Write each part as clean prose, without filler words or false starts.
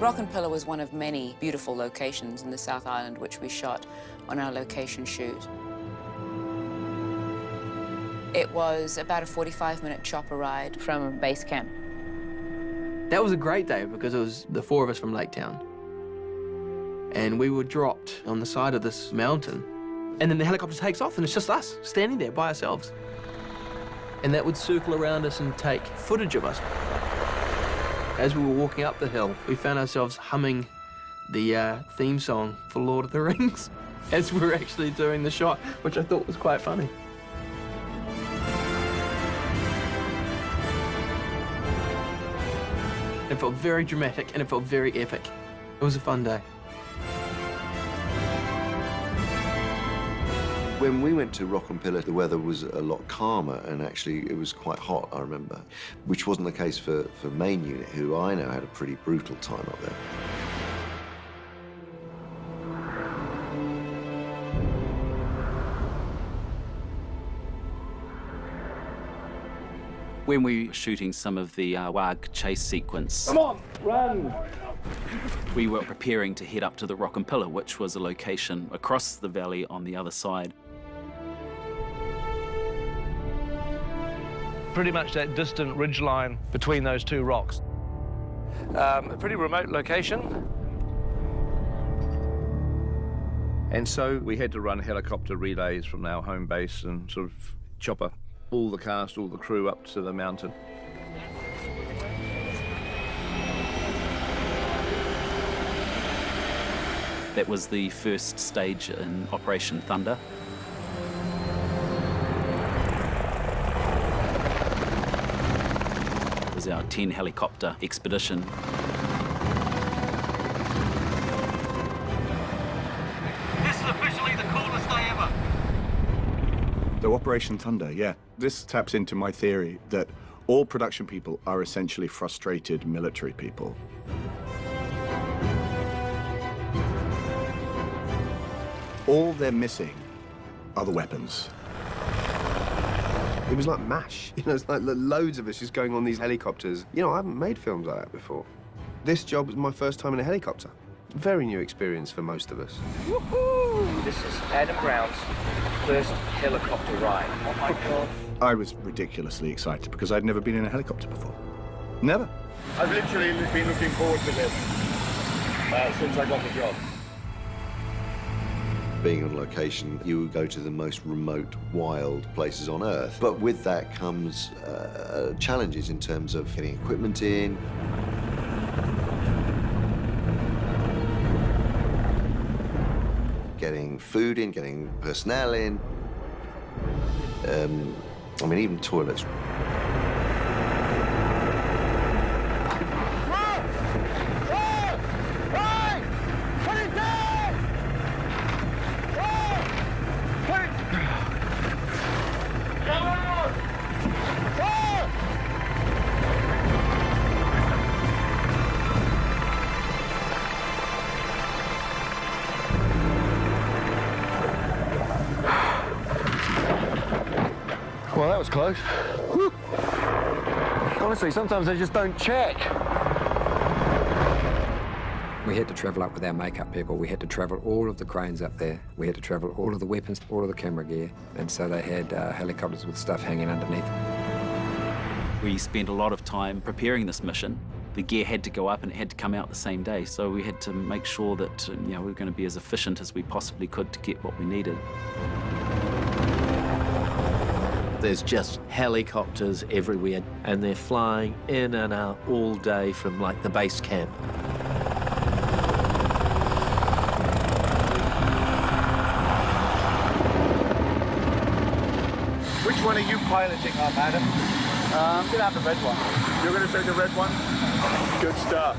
Rock and Pillar was one of many beautiful locations in the South Island which we shot on our location shoot. It was about a 45-minute chopper ride from base camp. That was a great day because it was the 4 of us from Lake Town. And we were dropped on the side of this mountain. And then the helicopter takes off and it's just us standing there by ourselves. And that would circle around us and take footage of us. As we were walking up the hill, we found ourselves humming the theme song for Lord of the Rings as we were actually doing the shot, which I thought was quite funny. It felt very dramatic and it felt very epic. It was a fun day. When we went to Rock and Pillar, the weather was a lot calmer, and actually it was quite hot, I remember, which wasn't the case for main unit, who I know had a pretty brutal time up there. When we were shooting some of the WAG chase sequence, come on, run! We were preparing to head up to the Rock and Pillar, which was a location across the valley on the other side. Pretty much that distant ridge line between those two rocks. A pretty remote location. And so we had to run helicopter relays from our home base and sort of chopper all the cast, all the crew up to the mountain. That was the first stage in Operation Thunder. It was our 10 helicopter expedition. This is officially the coolest day ever. So Operation Thunder, yeah. This taps into my theory that all production people are essentially frustrated military people. All they're missing are the weapons. It was like MASH, you know, it's like loads of us just going on these helicopters. You know, I haven't made films like that before. This job was my first time in a helicopter. Very new experience for most of us. Woohoo! This is Adam Brown's first helicopter ride. Oh my God. I was ridiculously excited because I'd never been in a helicopter before. Never. I've literally been looking forward to this since I got the job. Being on location, you would go to the most remote, wild places on Earth. But with that comes challenges in terms of getting equipment in. Getting food in, getting personnel in. I mean, even toilets. Well, that was close. Whew. Honestly, sometimes I just don't check. We had to travel up with our makeup people. We had to travel all of the cranes up there. We had to travel all of the weapons, all of the camera gear. And so they had helicopters with stuff hanging underneath. We spent a lot of time preparing this mission. The gear had to go up and it had to come out the same day, so we had to make sure that we were going to be as efficient as we possibly could to get what we needed. There's just helicopters everywhere, and they're flying in and out all day from, like, the base camp. Which one are you piloting up, Adam? I'm gonna have the red one. You're going to take the red one? Good stuff.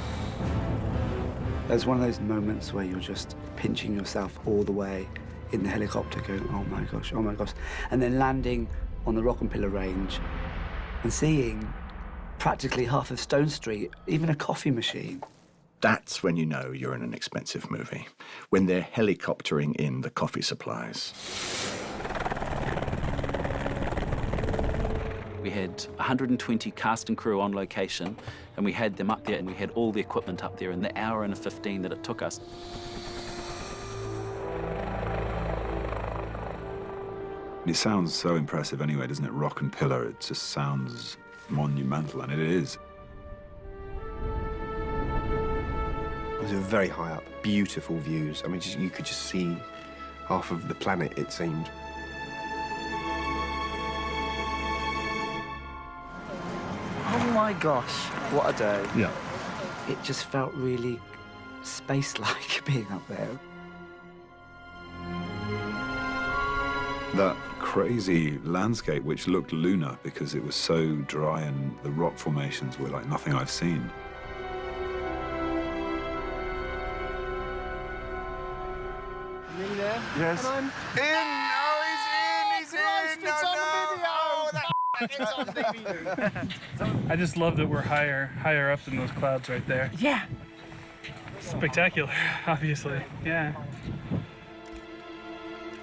There's one of those moments where you're just pinching yourself all the way in the helicopter going, oh my gosh, and then landing on the Rock and Pillar range and seeing practically half of Stone Street, even a coffee machine. That's when you know you're in an expensive movie, when they're helicoptering in the coffee supplies. We had 120 cast and crew on location, and we had them up there, and we had all the equipment up there in the hour and 15 that it took us. It sounds so impressive anyway, doesn't it? Rock and pillar, it just sounds monumental, and it is. It was very high up, beautiful views. I mean, you could just see half of the planet, it seemed. Oh my gosh, what a day. Yeah. It just felt really space-like being up there. That crazy landscape, which looked lunar because it was so dry and the rock formations were like nothing I've seen. Nearly there? Yes. Come on. In! Oh, he's in! He's in! It's on video! I just love that we're higher up than those clouds right there. Yeah. Spectacular, obviously, yeah.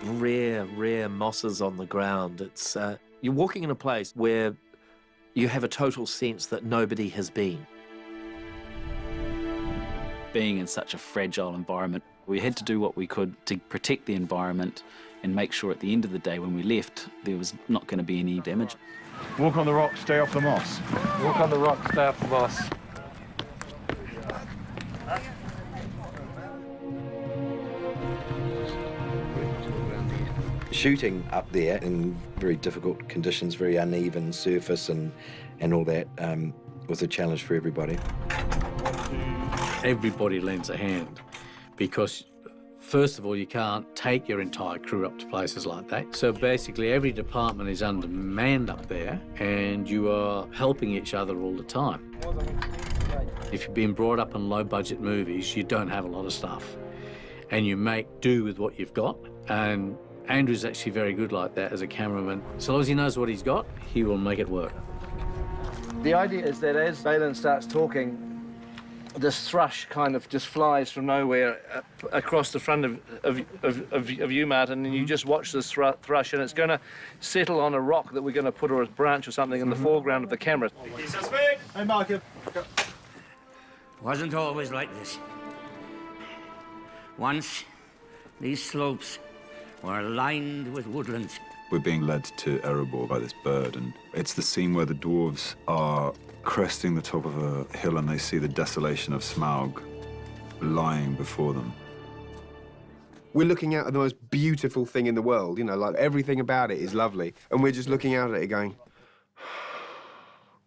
Rare mosses on the ground. It's you're walking in a place where you have a total sense that nobody has been. Being in such a fragile environment, we had to do what we could to protect the environment and make sure at the end of the day when we left, there was not going to be any damage. Walk on the rock, stay off the moss. Walk on the rock, stay off the moss. Shooting up there in very difficult conditions, very uneven surface and all that was a challenge for everybody. Everybody lends a hand because, first of all, you can't take your entire crew up to places like that. So basically every department is undermanned up there and you are helping each other all the time. If you've been brought up in low-budget movies, you don't have a lot of stuff and you make do with what you've got. And Andrew's actually very good like that as a cameraman. So long as he knows what he's got, he will make it work. The idea is that as Balin starts talking, this thrush kind of just flies from nowhere across the front of you, Martin, and you just watch this thrush, and it's going to settle on a rock that we're going to put, or a branch or something, in the foreground of the camera. Hey, Mark. Wasn't always like this. Once, these slopes were lined with woodlands. We're being led to Erebor by this bird, and it's the scene where the dwarves are cresting the top of a hill and they see the desolation of Smaug lying before them. We're looking out at the most beautiful thing in the world, you know, like everything about it is lovely. And we're just looking out at it going,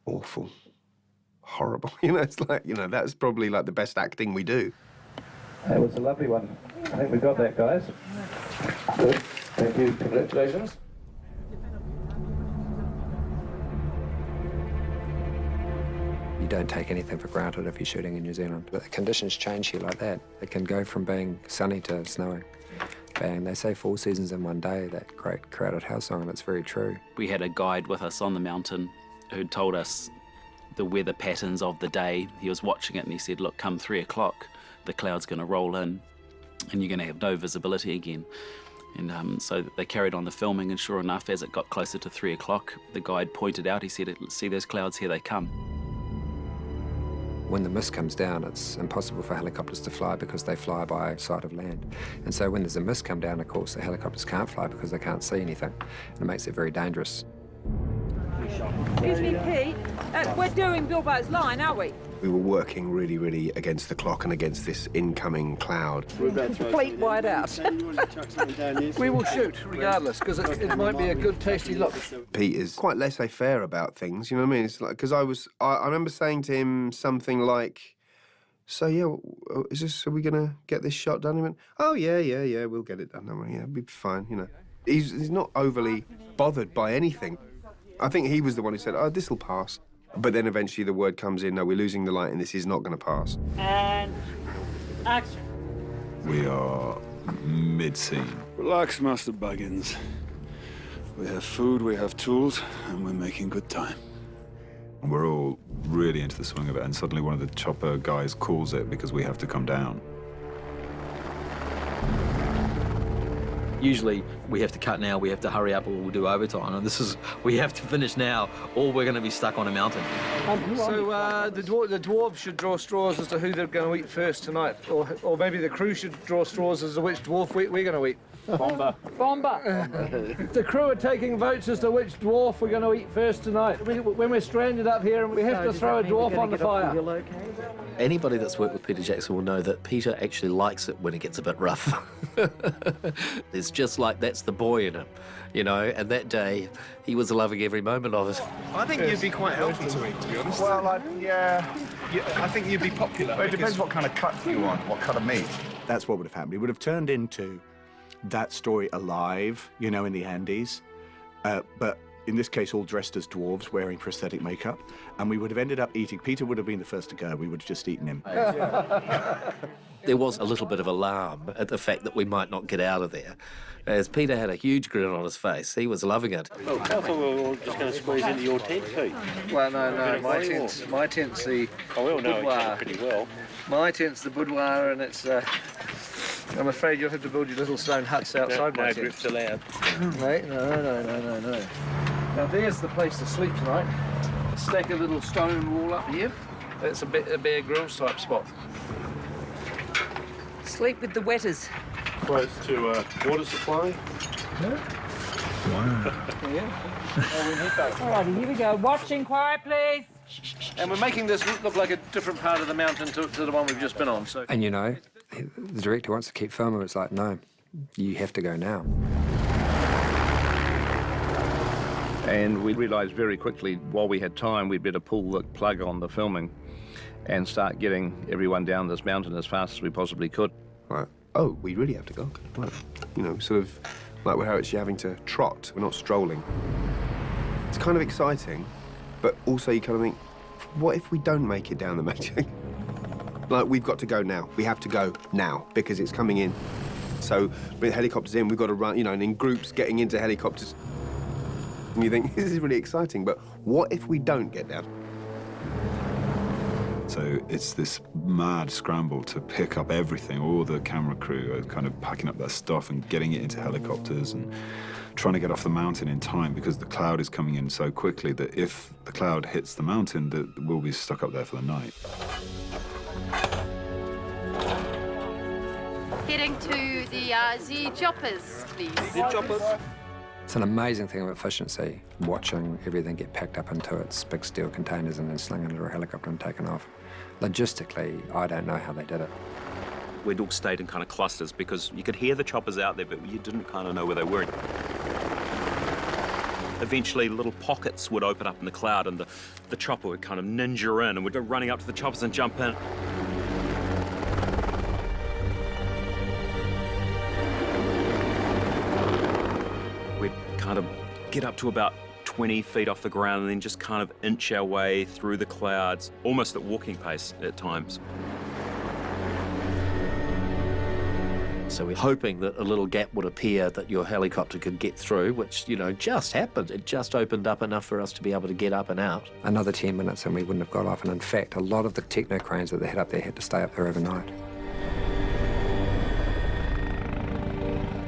awful, horrible. You know, it's like, you know, that's probably like the best acting we do. That was a lovely one. I think we got that, guys. Good. Thank you. Congratulations. You don't take anything for granted if you're shooting in New Zealand. But the conditions change here like that. It can go from being sunny to snowing. Bang, they say 4 seasons in one day, that great crowded house song, and it's very true. We had a guide with us on the mountain who told us the weather patterns of the day. He was watching it and he said, look, come 3 o'clock, the cloud's going to roll in and you're going to have no visibility again. And so they carried on the filming, and sure enough, as it got closer to 3 o'clock, the guide pointed out, he said, see those clouds, here they come. When the mist comes down, it's impossible for helicopters to fly because they fly by sight of land. And so when there's a mist come down, of course, the helicopters can't fly because they can't see anything. And it makes it very dangerous. Excuse me, Pete. We're doing Bilbo's line, aren't we? We were working really, really against the clock and against this incoming cloud. Complete white out. We will shoot regardless, because it might be a good, tasty look. Pete is quite laissez-faire about things, you know what I mean? It's like, because I remember saying to him something like, so yeah, are we gonna get this shot done? He went, oh yeah, we'll get it done. I mean, yeah, it'll be fine, you know. He's not overly bothered by anything. I think he was the one who said, oh, this'll pass. But then eventually the word comes in, no, we're losing the light and this is not going to pass. And action. We are mid-scene. Relax, Master Baggins. We have food, we have tools, and we're making good time. We're all really into the swing of it, and suddenly one of the chopper guys calls it because we have to come down. Usually we have to cut now, we have to hurry up, or we'll do overtime. And this is, we have to finish now, or we're going to be stuck on a mountain. So the dwarves should draw straws as to who they're going to eat first tonight, or maybe the crew should draw straws as to which dwarf we're going to eat. Bomba. Bomba. The crew are taking votes as to which dwarf we're going to eat first tonight. When we're stranded up here, we have to throw a dwarf on the fire. Anybody that's worked with Peter Jackson will know that Peter actually likes it when it gets a bit rough. It's just like that's the boy in him, you know, and that day he was loving every moment of it. I think you'd be quite healthy to eat, to be honest. Well, yeah. I think you'd be popular. Well, it depends what kind of cut you want, what kind of meat. That's what would have happened. It would have turned into that story alive, you know, in the Andes. But in this case, all dressed as dwarves, wearing prosthetic makeup. And we would have ended up eating. Peter would have been the first to go. We would have just eaten him. There was a little bit of alarm at the fact that we might not get out of there, as Peter had a huge grin on his face. He was loving it. Oh, I thought we were all just going to squeeze into your tent, Pete. Well, no, my tent's the Oh, we all know each boudoir. other pretty well. My tent's the boudoir, and it's, I'm afraid you'll have to build your little stone huts outside my tent. No grips allowed. Mate, no. Now, there's the place to sleep tonight. A stack of little stone wall up here. That's a Bear Grylls type spot. Sleep with the wetters. Close to water supply. Wow. Yeah. All right, here we go. Watching, quiet, please. And we're making this look like a different part of the mountain to the one we've just been on. So. And you know, the director wants to keep filming. It's like, no, you have to go now. And we realised very quickly, while we had time, we'd better pull the plug on the filming and start getting everyone down this mountain as fast as we possibly could. Right. Oh, we really have to go. Right. You know, sort of like we're actually having to trot. We're not strolling. It's kind of exciting, but also you kind of think, what if we don't make it down the mountain? Like, we've got to go now. We have to go now because it's coming in. So with helicopters in, we've got to run, you know, and in groups getting into helicopters. And you think, this is really exciting, but what if we don't get down? So it's this mad scramble to pick up everything. All the camera crew are kind of packing up their stuff and getting it into helicopters and trying to get off the mountain in time because the cloud is coming in so quickly that if the cloud hits the mountain, that we'll be stuck up there for the night. Heading to the Z choppers, please. Z choppers. It's an amazing thing of efficiency, watching everything get packed up into its big steel containers and then slung into a helicopter and taken off. Logistically, I don't know how they did it. We'd all stayed in kind of clusters because you could hear the choppers out there, but you didn't kind of know where they were. Eventually, little pockets would open up in the cloud and the chopper would kind of ninja in and we'd go running up to the choppers and jump in. We'd kind of get up to about 20 feet off the ground and then just kind of inch our way through the clouds, almost at walking pace at times. So we're hoping that a little gap would appear that your helicopter could get through, which, you know, just happened. It just opened up enough for us to be able to get up and out. Another 10 minutes and we wouldn't have got off. And in fact, a lot of the techno cranes that they had up there had to stay up there overnight.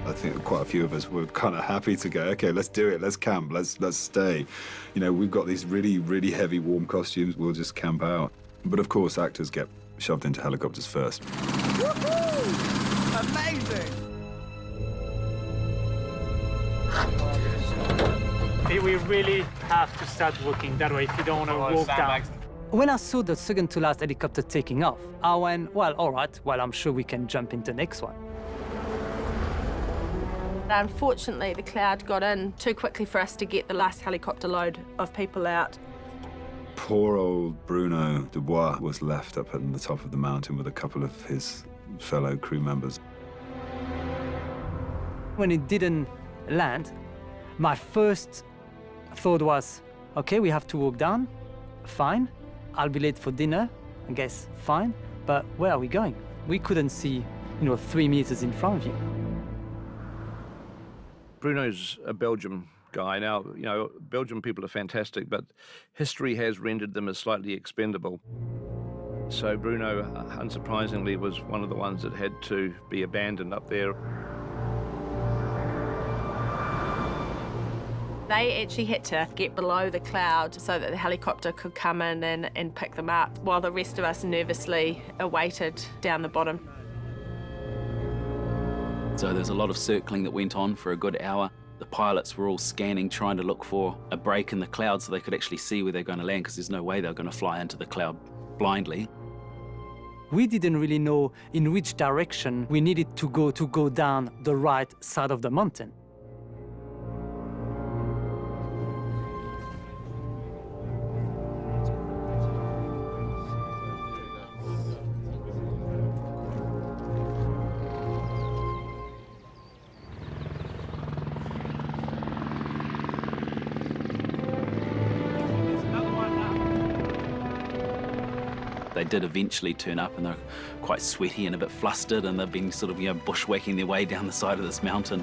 I think quite a few of us were kind of happy to go, okay, let's do it, let's camp, let's stay. You know, we've got these really, really heavy warm costumes, we'll just camp out. But of course, actors get shoved into helicopters first. Woohoo! Amazing! We really have to start working that way if you don't want to walk down. When I saw the second to last helicopter taking off, I went, well, all right, well, I'm sure we can jump into the next one. Unfortunately, the cloud got in too quickly for us to get the last helicopter load of people out. Poor old Bruno Dubois was left up at the top of the mountain with a couple of his fellow crew members. When it didn't land, my first thought was, okay, we have to walk down, fine. I'll be late for dinner, I guess, fine. But where are we going? We couldn't see, 3 meters in front of you. Bruno's a Belgium guy. Now, Belgian people are fantastic, but history has rendered them as slightly expendable. So Bruno, unsurprisingly, was one of the ones that had to be abandoned up there. They actually had to get below the cloud so that the helicopter could come in and pick them up, while the rest of us nervously awaited down the bottom. So there's a lot of circling that went on for a good hour. The pilots were all scanning, trying to look for a break in the cloud so they could actually see where they're going to land, because there's no way they're going to fly into the cloud blindly. We didn't really know in which direction we needed to go down the right side of the mountain. They did eventually turn up, and they're quite sweaty and a bit flustered, and they've been sort of, bushwhacking their way down the side of this mountain.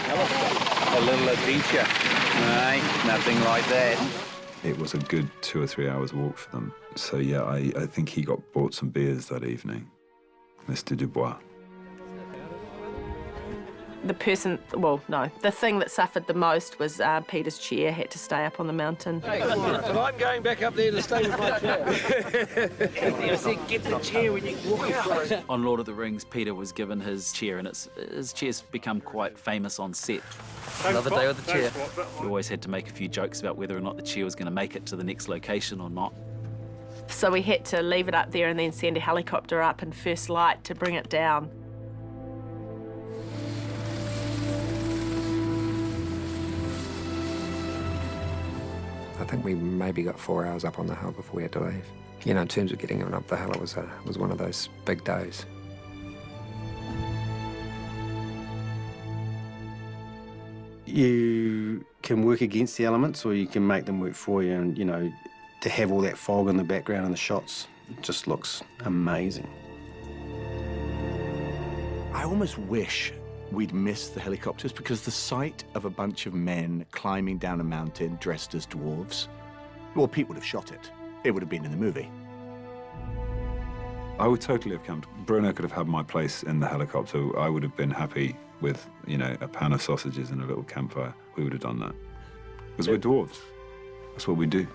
A little adventure. Aye, nothing like that. It was a good 2 or 3 hours walk for them. So yeah, I think he bought some beers that evening, Mr. Dubois. The thing that suffered the most was Peter's chair had to stay up on the mountain. Hey, so I'm going back up there to stay with my chair. I said, get the chair when you walk out. On Lord of the Rings, Peter was given his chair, and his chair's become quite famous on set. Another day with the chair. We always had to make a few jokes about whether or not the chair was going to make it to the next location or not. So we had to leave it up there and then send a helicopter up in first light to bring it down. I think we maybe got 4 hours up on the hill before we had to leave. You know, in terms of getting him up the hill, it was one of those big days. You can work against the elements, or you can make them work for you, and, to have all that fog in the background and the shots, it just looks amazing. I almost wish we'd missed the helicopters, because the sight of a bunch of men climbing down a mountain dressed as dwarves, well, Pete would have shot it. It would have been in the movie. I would totally have camped. Bruno could have had my place in the helicopter. I would have been happy with, a pan of sausages and a little campfire. We would have done that. Because we're dwarves. That's what we do.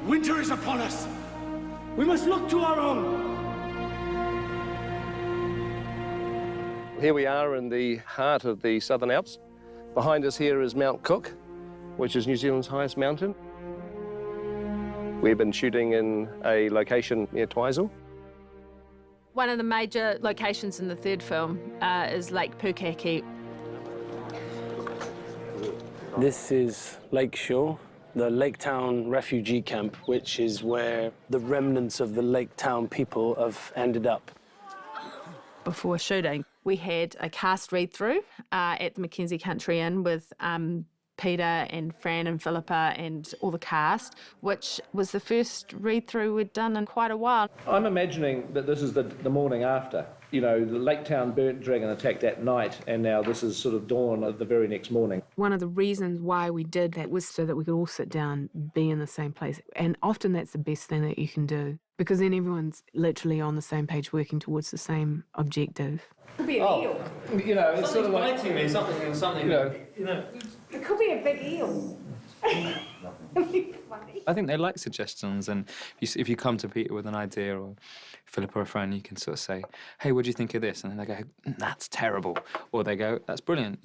Winter is upon us. We must look to our own. Here we are in the heart of the Southern Alps. Behind us here is Mount Cook, which is New Zealand's highest mountain. We've been shooting in a location near Twizel. One of the major locations in the third film is Lake Pukaki. This is Lake Shore, the Lake Town refugee camp, which is where the remnants of the Lake Town people have ended up. Before shooting, we had a cast read-through at the Mackenzie Country Inn with Peter and Fran and Philippa and all the cast, which was the first read-through we'd done in quite a while. I'm imagining that this is the morning after. The Lake Town burnt dragon attacked at night, and now this is sort of dawn of the very next morning. One of the reasons why we did that was so that we could all sit down, be in the same place. And often that's the best thing that you can do, because then everyone's literally on the same page working towards the same objective. Could be an eel. It's sort of like... something. It could be a big eel. It'd be funny. I think they like suggestions, and if you come to Peter with an idea, or Philip or a friend, you can sort of say, hey, what do you think of this? And then they go, that's terrible. Or they go, that's brilliant,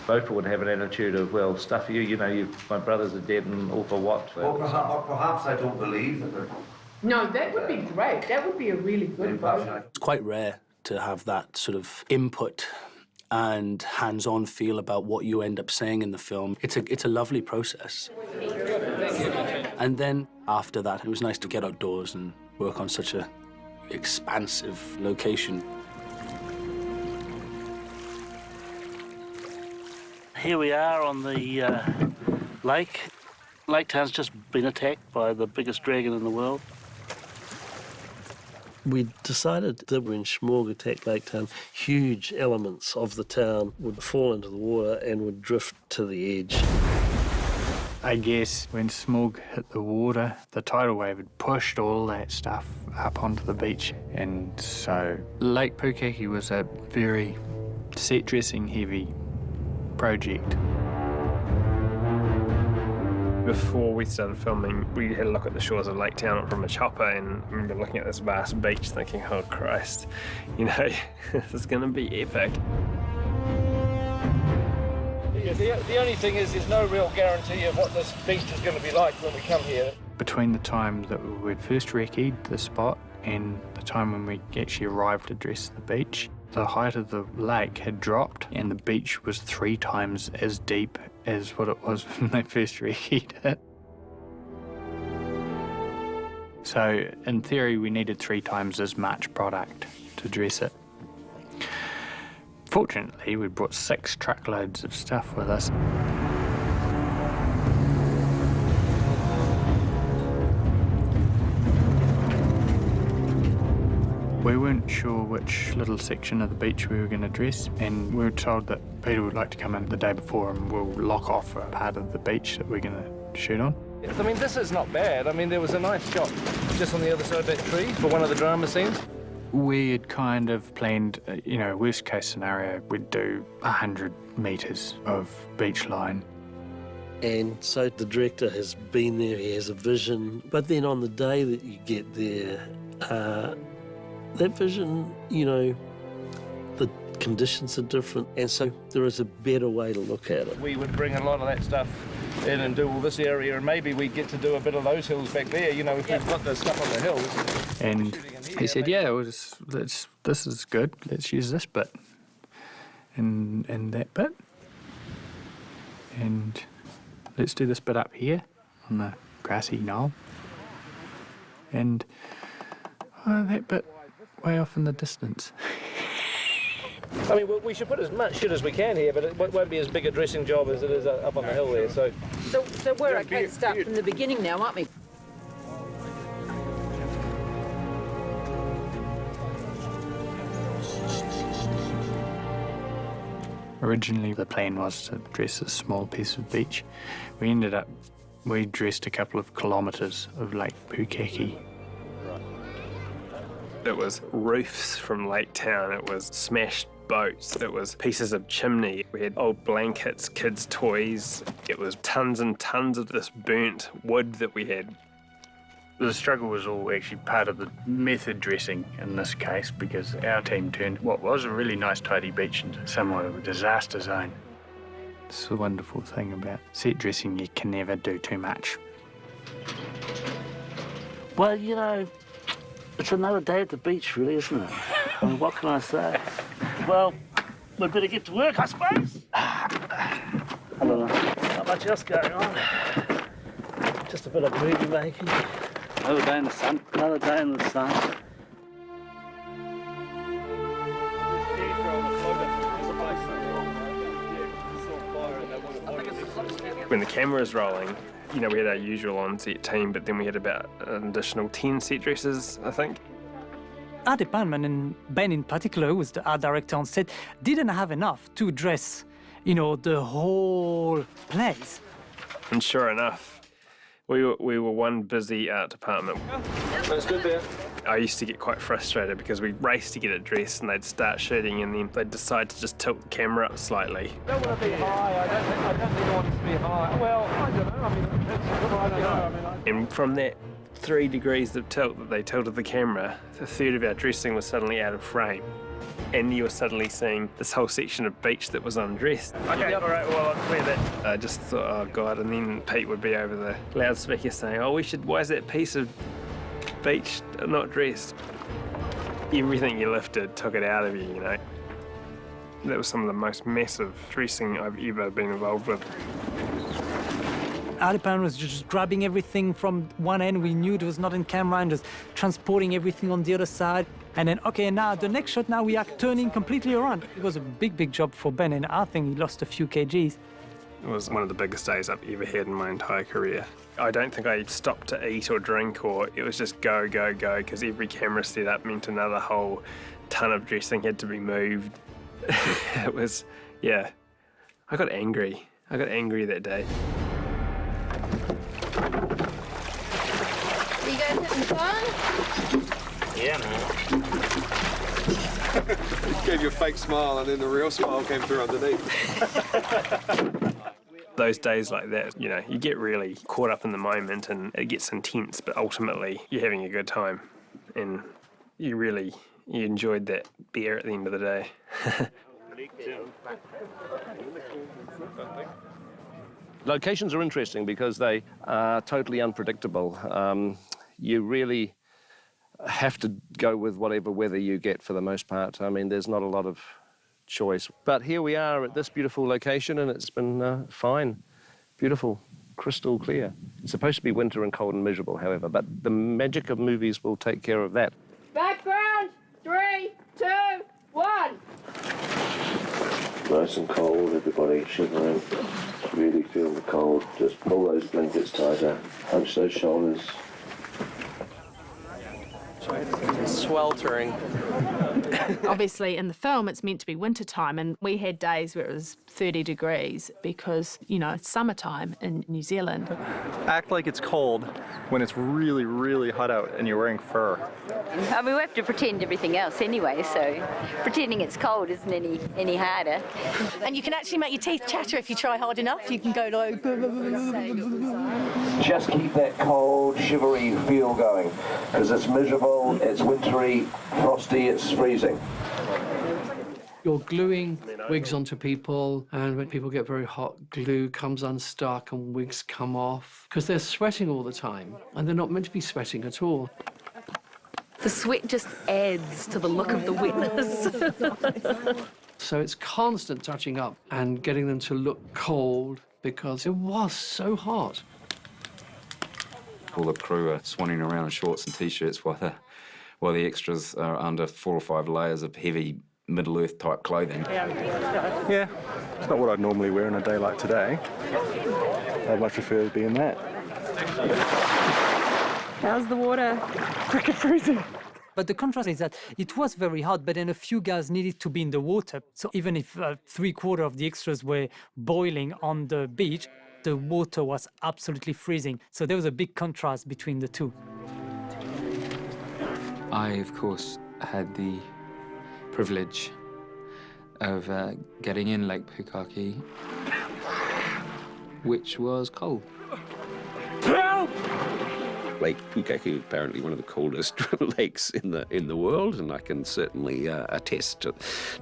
Both would have an attitude of, well, stuff you, my brothers are dead and all for what? Well, perhaps I don't believe that. No, that would be great. That would be a really good boat. It's quite rare to have that sort of input and hands-on feel about what you end up saying in the film. It's a lovely process. And then after that, it was nice to get outdoors and work on such a expansive location. Here we are on the lake. Lake Town's just been attacked by the biggest dragon in the world. We decided that when Schmorg attacked Lake Town, huge elements of the town would fall into the water and would drift to the edge. I guess when smog hit the water, the tidal wave had pushed all that stuff up onto the beach. And so Lake Pukaki was a very set dressing heavy project. Before we started filming, we had a look at the shores of Lake Town from a chopper, and I remember looking at this vast beach thinking, oh Christ, you know, this is going to be epic. The only thing is there's no real guarantee of what this beach is going to be like when we come here. Between the time that we'd first recce'd the spot and the time when we actually arrived to dress the beach, the height of the lake had dropped and the beach was 3 times as deep as what it was when they first recce'd it. So in theory we needed 3 times as much product to dress it. Fortunately, we brought 6 truckloads of stuff with us. We weren't sure which little section of the beach we were going to dress, and we were told that Peter would like to come in the day before and we'll lock off a part of the beach that we're going to shoot on. I mean, this is not bad. I mean, there was a nice shot just on the other side of that tree for one of the drama scenes. We had kind of planned, you know, worst case scenario, we'd do 100 metres of beach line. And so the director has been there, he has a vision, but then on the day that you get there, that vision, you know, the conditions are different, and so there is a better way to look at it. We would bring a lot of that stuff in and do all this area, and maybe we'd get to do a bit of those hills back there, you know, if we've got the stuff on the hills. And he said, yeah, this is good, let's use this bit and that bit, and let's do this bit up here on the grassy knoll, and that bit way off in the distance. I mean, we should put as much shit as we can here, but it won't be as big a dressing job as it is up on the hill there, so... So we're okay to start from the beginning now, aren't we? Originally, the plan was to dress a small piece of beach. We dressed a couple of kilometres of Lake Pukaki. It was roofs from Lake Town, it was smashed boats, it was pieces of chimney, we had old blankets, kids' toys, it was tons and tons of this burnt wood that we had. The struggle was all actually part of the method dressing in this case, because our team turned what was a really nice tidy beach into somewhat of a disaster zone. It's the wonderful thing about set dressing, you can never do too much. Well, you know, it's another day at the beach, really, isn't it? I mean, what can I say? Well, we'd better get to work, I suppose. I don't know. Not much else going on. Just a bit of movie making. Another day in the sun. Another day in the sun. When the camera's rolling, you know, we had our usual on-set team, but then we had about an additional 10 set dressers, I think. Our department, and Ben in particular, who was the art director on set, didn't have enough to dress, you know, the whole place. And sure enough, we were one busy art department. That's good there. I used to get quite frustrated because we'd race to get it dressed and they'd start shooting and then they'd decide to just tilt the camera up slightly. I don't want to be high, I don't think I want it to be high. Well, I don't know, I mean, I don't know. And from that 3 degrees of tilt that they tilted the camera, a third of our dressing was suddenly out of frame. And you were suddenly seeing this whole section of beach that was undressed. Okay, all right, well, I'll clear that. I just thought, oh God, and then Pete would be over the loudspeaker saying, oh, why is that piece of beach not dressed? Everything you lifted took it out of you, you know. That was some of the most massive dressing I've ever been involved with. Our department was just grabbing everything from one end. We knew it was not in camera and just transporting everything on the other side. And then, okay, now the next shot, now we are turning completely around. It was a big, big job for Ben, and I think he lost a few kgs. It was one of the biggest days I've ever had in my entire career. I don't think I stopped to eat or drink, or it was just go, go, go, because every camera set up meant another whole ton of dressing had to be moved. It was, yeah. I got angry. I got angry that day. You guys having fun? Yeah, man. Gave you a fake smile and then the real smile came through underneath. Those days like that, you know, you get really caught up in the moment and it gets intense, but ultimately you're having a good time and you enjoyed that beer at the end of the day. Locations are interesting because they are totally unpredictable. You really have to go with whatever weather you get for the most part. I mean, there's not a lot of choice. But here we are at this beautiful location and it's been fine, beautiful, crystal clear. It's supposed to be winter and cold and miserable, however, but the magic of movies will take care of that. Background, 3, 2, 1. Nice and cold, everybody shivering. Really feel the cold. Just pull those blankets tighter, hunch those shoulders. Sweltering. Obviously, in the film, it's meant to be wintertime, and we had days where it was 30 degrees because, you know, it's summertime in New Zealand. Act like it's cold when it's really, really hot out and you're wearing fur. I mean, we have to pretend everything else anyway, so pretending it's cold isn't any harder. And you can actually make your teeth chatter if you try hard enough. You can go like... Just keep that cold, shivery feel going, because it's miserable, it's wintry, frosty, it's freezing. You're gluing wigs onto people, and when people get very hot, glue comes unstuck and wigs come off, because they're sweating all the time, and they're not meant to be sweating at all. The sweat just adds to the look of the wetness. So it's constant touching up and getting them to look cold, because it was so hot. All the crew are swanning around in shorts and T-shirts while the extras are under 4 or 5 layers of heavy Middle-earth type clothing. Yeah, it's not what I'd normally wear on a day like today. I'd much prefer to be in that. How's the water? Freaking freezing. But the contrast is that it was very hot, but then a few guys needed to be in the water. So even if 3/4 of the extras were boiling on the beach, the water was absolutely freezing. So there was a big contrast between the two. I, of course, had the privilege of getting in Lake Pukaki, which was cold. Help! Lake Pukaki is apparently one of the coldest lakes in the world, and I can certainly attest to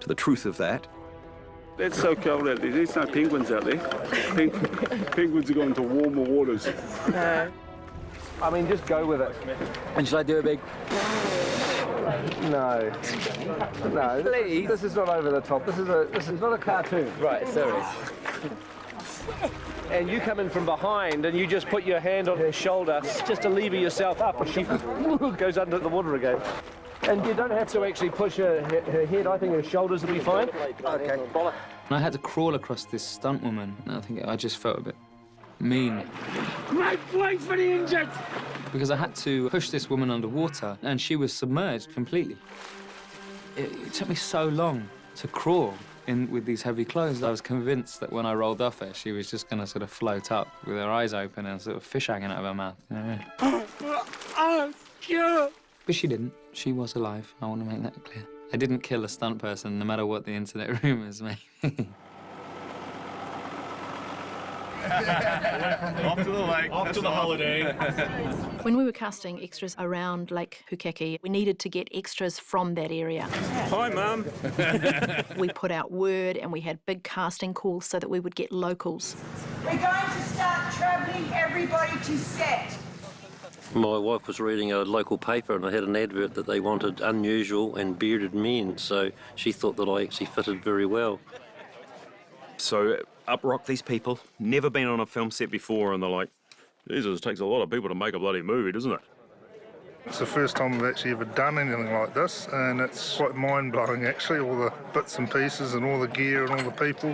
the truth of that. It's so cold out there. There's no penguins out there. Penguins are going to warmer waters. I mean, just go with it. And should I do a big... No. No, please. This is not over the top. This is not a cartoon. Right, sorry. And you come in from behind and you just put your hand on her shoulder just to lever yourself up and she goes under the water again. And you don't have to actually push her head. I think her shoulders will be fine. Okay. And I had to crawl across this stunt woman, and I think I just felt a bit mean. Great place for the injured! Because I had to push this woman underwater, and she was submerged completely. It took me so long to crawl in with these heavy clothes. I was convinced that when I rolled off her, she was just going to sort of float up with her eyes open and sort of fish hanging out of her mouth. You know what I mean? But she didn't. She was alive. I want to make that clear. I didn't kill a stunt person, no matter what the internet rumours may. Off to the lake. Off to the holiday. When we were casting extras around Lake Pukaki, we needed to get extras from that area. Hi, Mum. We put out word and we had big casting calls so that we would get locals. We're going to start travelling everybody to set. My wife was reading a local paper and I had an advert that they wanted unusual and bearded men, so she thought that I actually fitted very well. So up rock these people, never been on a film set before, and they're like, Jesus, it takes a lot of people to make a bloody movie, doesn't it? It's the first time I've actually ever done anything like this, and it's quite mind-blowing, actually, all the bits and pieces and all the gear and all the people.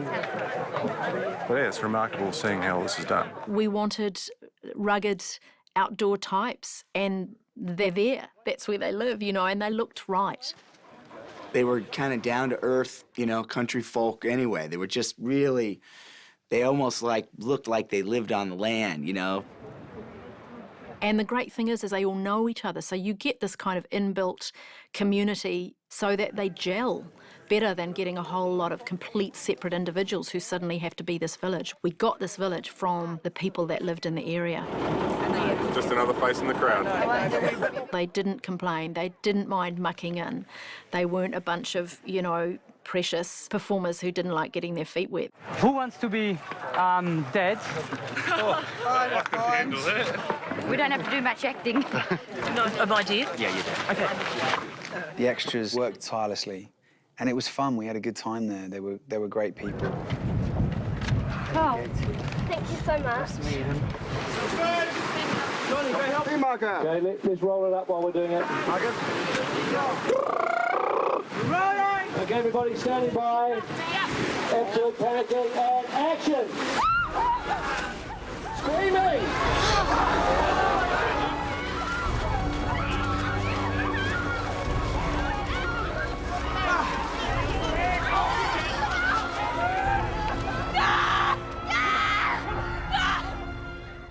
Well, yeah, it's remarkable seeing how this is done. We wanted rugged outdoor types, and they're there. That's where they live, you know, and they looked right. They were kind of down to earth, you know, country folk anyway. They were just really, they almost like looked like they lived on the land, you know. And the great thing is they all know each other, so you get this kind of inbuilt community so that they gel better than getting a whole lot of complete separate individuals who suddenly have to be this village. We got this village from the people that lived in the area. Just another face in the crowd. They didn't complain, they didn't mind mucking in. They weren't a bunch of, you know, precious performers who didn't like getting their feet wet. Who wants to be dead? We don't have to do much acting. No, am I dead? Yeah, you do. Okay. The extras worked tirelessly, and it was fun. We had a good time there. They were great people. Oh, thank you so much. Johnny, go help me, Marco. Okay, let's roll it up while we're doing it. Marco. Rolling! Okay, everybody standing by. Absolute panicking and action! Screaming!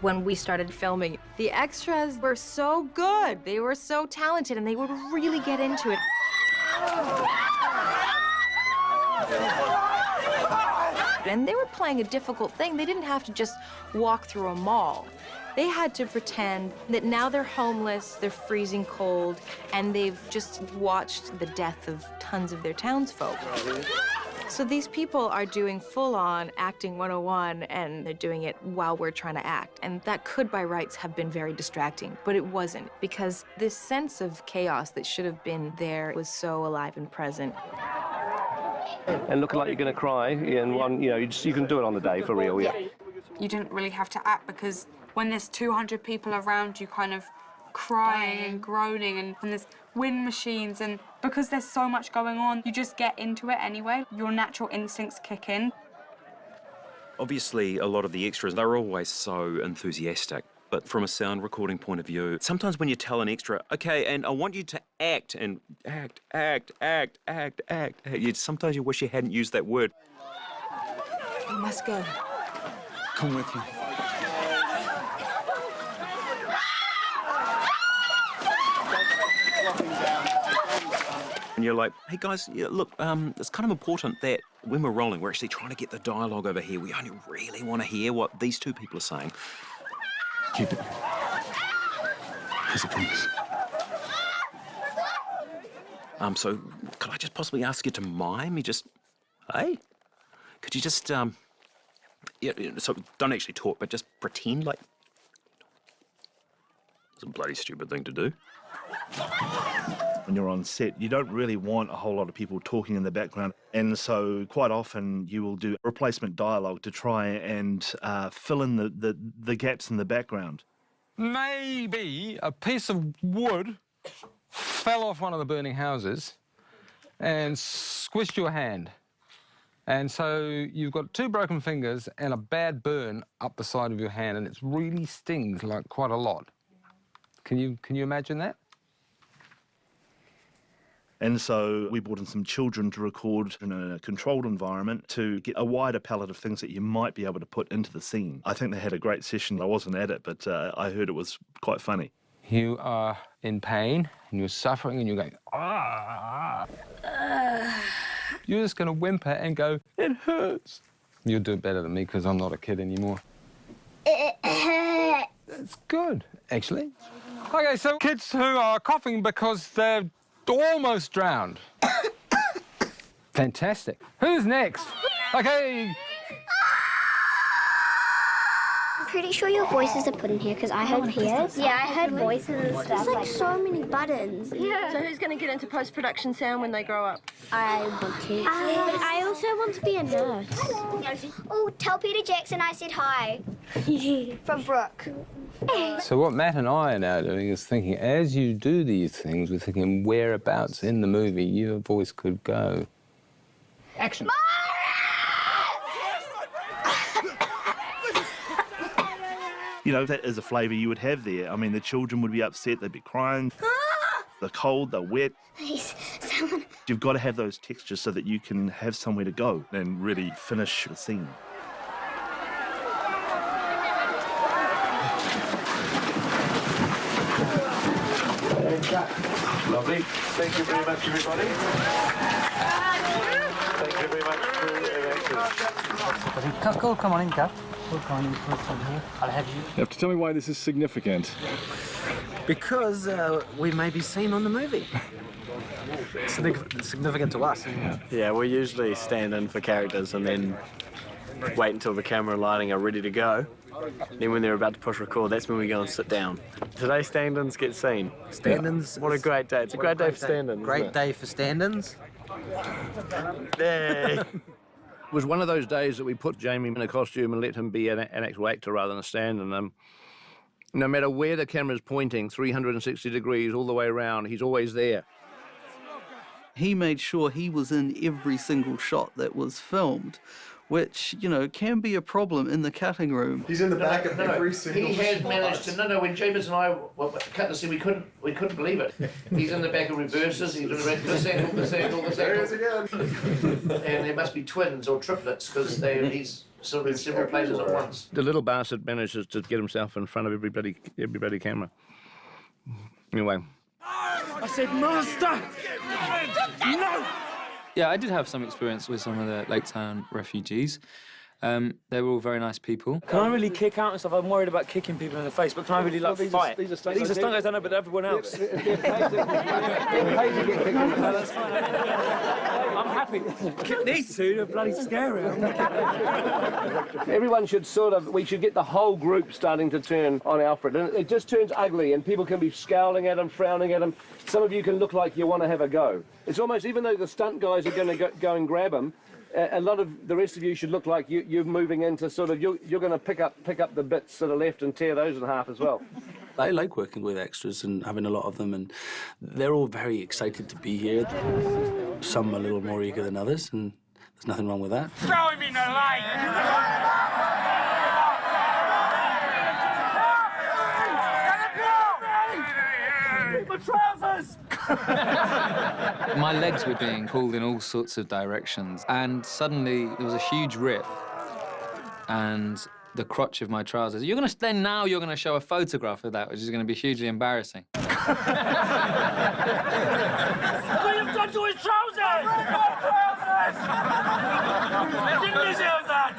When we started filming, the extras were so good. They were so talented, and they would really get into it. And they were playing a difficult thing. They didn't have to just walk through a mall. They had to pretend that now they're homeless, they're freezing cold, and they've just watched the death of tons of their townsfolk. So these people are doing full-on acting 101, and they're doing it while we're trying to act. And that could, by rights, have been very distracting, but it wasn't, because this sense of chaos that should have been there was so alive and present. And looking like you're going to cry in one, you know, you can do it on the day for real, yeah. You didn't really have to act, because when there's 200 people around you kind of crying and groaning, and there's wind machines, and because there's so much going on, you just get into it anyway. Your natural instincts kick in. Obviously, a lot of the extras, they're always so enthusiastic. But from a sound recording point of view, sometimes when you tell an extra, okay, and I want you to act, and act, sometimes you wish you hadn't used that word. We must go. Come with you. And you're like, hey guys, yeah, look, it's kind of important that when we're rolling, we're actually trying to get the dialogue over here. We only really want to hear what these two people are saying. Keep it. As a promise. So could I just possibly ask you to mime? You just, hey, could you just, yeah, so don't actually talk, but just pretend like. It's a bloody stupid thing to do. When you're on set, you don't really want a whole lot of people talking in the background, and so quite often you will do replacement dialogue to try and fill in the gaps in the background. Maybe a piece of wood fell off one of the burning houses and squished your hand. And so you've got 2 broken fingers and a bad burn up the side of your hand, and it really stings like quite a lot. Can you imagine that? And so we brought in some children to record in a controlled environment to get a wider palette of things that you might be able to put into the scene. I think they had a great session. I wasn't at it, but I heard it was quite funny. You are in pain, and you're suffering, and you're going, ah. You're just going to whimper and go, it hurts. You'll do it better than me, because I'm not a kid anymore. That's good, actually. Okay, so kids who are coughing because they're almost drowned. Fantastic. Who's next? Okay. I'm pretty sure your voices are put in here because I heard peers. Yeah, I heard voices and stuff. There's like so many buttons. Yeah. So who's going to get into post-production sound when they grow up? I want to. But I also want to be a nurse. Oh, tell Peter Jackson I said hi. From Brooke. So what Matt and I are now doing is thinking, as you do these things, we're thinking whereabouts in the movie your voice could go. Action. You know, that is a flavour you would have there. I mean, the children would be upset, they'd be crying. They're cold, they're wet. Please, someone. You've got to have those textures so that you can have somewhere to go and really finish the scene. Lovely. Thank you very much, everybody. Thank you very much, crew and actors. Cole, come on in, Cap. Cole, come on in first on here. I'll have you. You have to tell me why this is significant. Because we may be seen on the movie. It's significant to us. Yeah, we usually stand in for characters and then wait until the camera and lighting are ready to go. Then when they're about to push record, that's when we go and sit down. Today stand-ins get seen. Stand-ins. What a great day. It's a great day for stand-ins. Great day for stand-ins. Yay. It was one of those days that we put Jamie in a costume and let him be an actual actor rather than a stand-in. No matter where the camera's pointing, 360 degrees all the way around, he's always there. He made sure he was in every single shot that was filmed, which, you know, can be a problem in the cutting room. He's in the back of every single He has shot. managed to. No, when James and I cut the scene, we couldn't believe it. He's in the back of reverses. He's in the back of this angle, this angle, this There he is angle. again. And there must be twins or triplets because he's sort of in several places at once. The little bastard manages to get himself in front of every bloody camera. Anyway. I said, Master! No! Yeah, I did have some experience with some of the Lake Town refugees. They were all very nice people. Can I really kick out and stuff? I'm worried about kicking people in the face, but can I really like fight? These are stunt These are stunt guys, I know, but everyone else. I'm happy. Kick these two, they're bloody scary. Everyone should we should get the whole group starting to turn on Alfred. And it just turns ugly and people can be scowling at him, frowning at him. Some of you can look like you want to have a go. It's almost, even though the stunt guys are going to go and grab him, a lot of the rest of you should look like you're moving into you're going to pick up the bits that are left and tear those in half as well. I like working with extras and having a lot of them, and they're all very excited to be here. Some a little more eager than others, and there's nothing wrong with that. Throw him in the light! My trousers! My legs were being pulled in all sorts of directions, and suddenly there was a huge rip, and the crotch of my trousers. You're going to show a photograph of that, which is going to be hugely embarrassing. What have you done to his trousers? He didn't deserve that!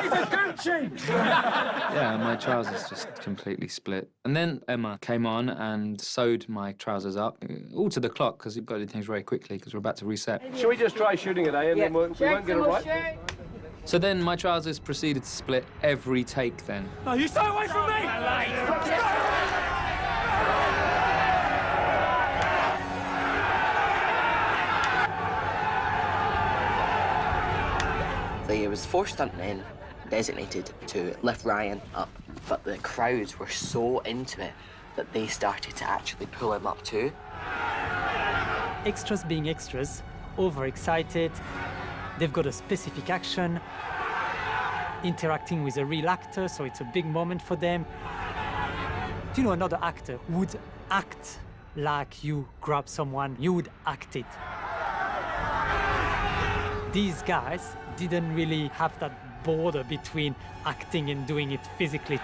He's a Gucci! Yeah, my trousers just completely split. And then Emma came on and sewed my trousers up, all to the clock, because we've got to do things very quickly, because we're about to reset. Should we just try shooting it, eh? And then we won't get it right? So then my trousers proceeded to split every take then. No, you stay away from me! There was 4 stuntmen designated to lift Ryan up, but the crowds were so into it that they started to actually pull him up too. Extras being extras, overexcited, they've got a specific action, interacting with a real actor, so it's a big moment for them. Do you know, another actor would act like you grab someone, you would act it. These guys didn't really have that border between acting and doing it physically.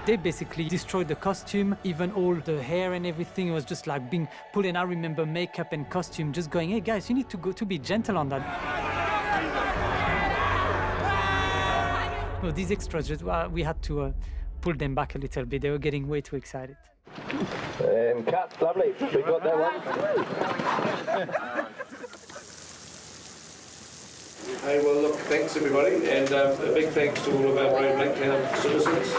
They basically destroyed the costume, even all the hair and everything. It was just like being pulled, and I remember makeup and costume just going, hey guys, you need to be gentle on that. Well, these extras, we had to pull them back a little bit. They were getting way too excited. And cut, lovely. We got that one. Hey, well, look, thanks everybody, and a big thanks to all of our brave Lake Town citizens.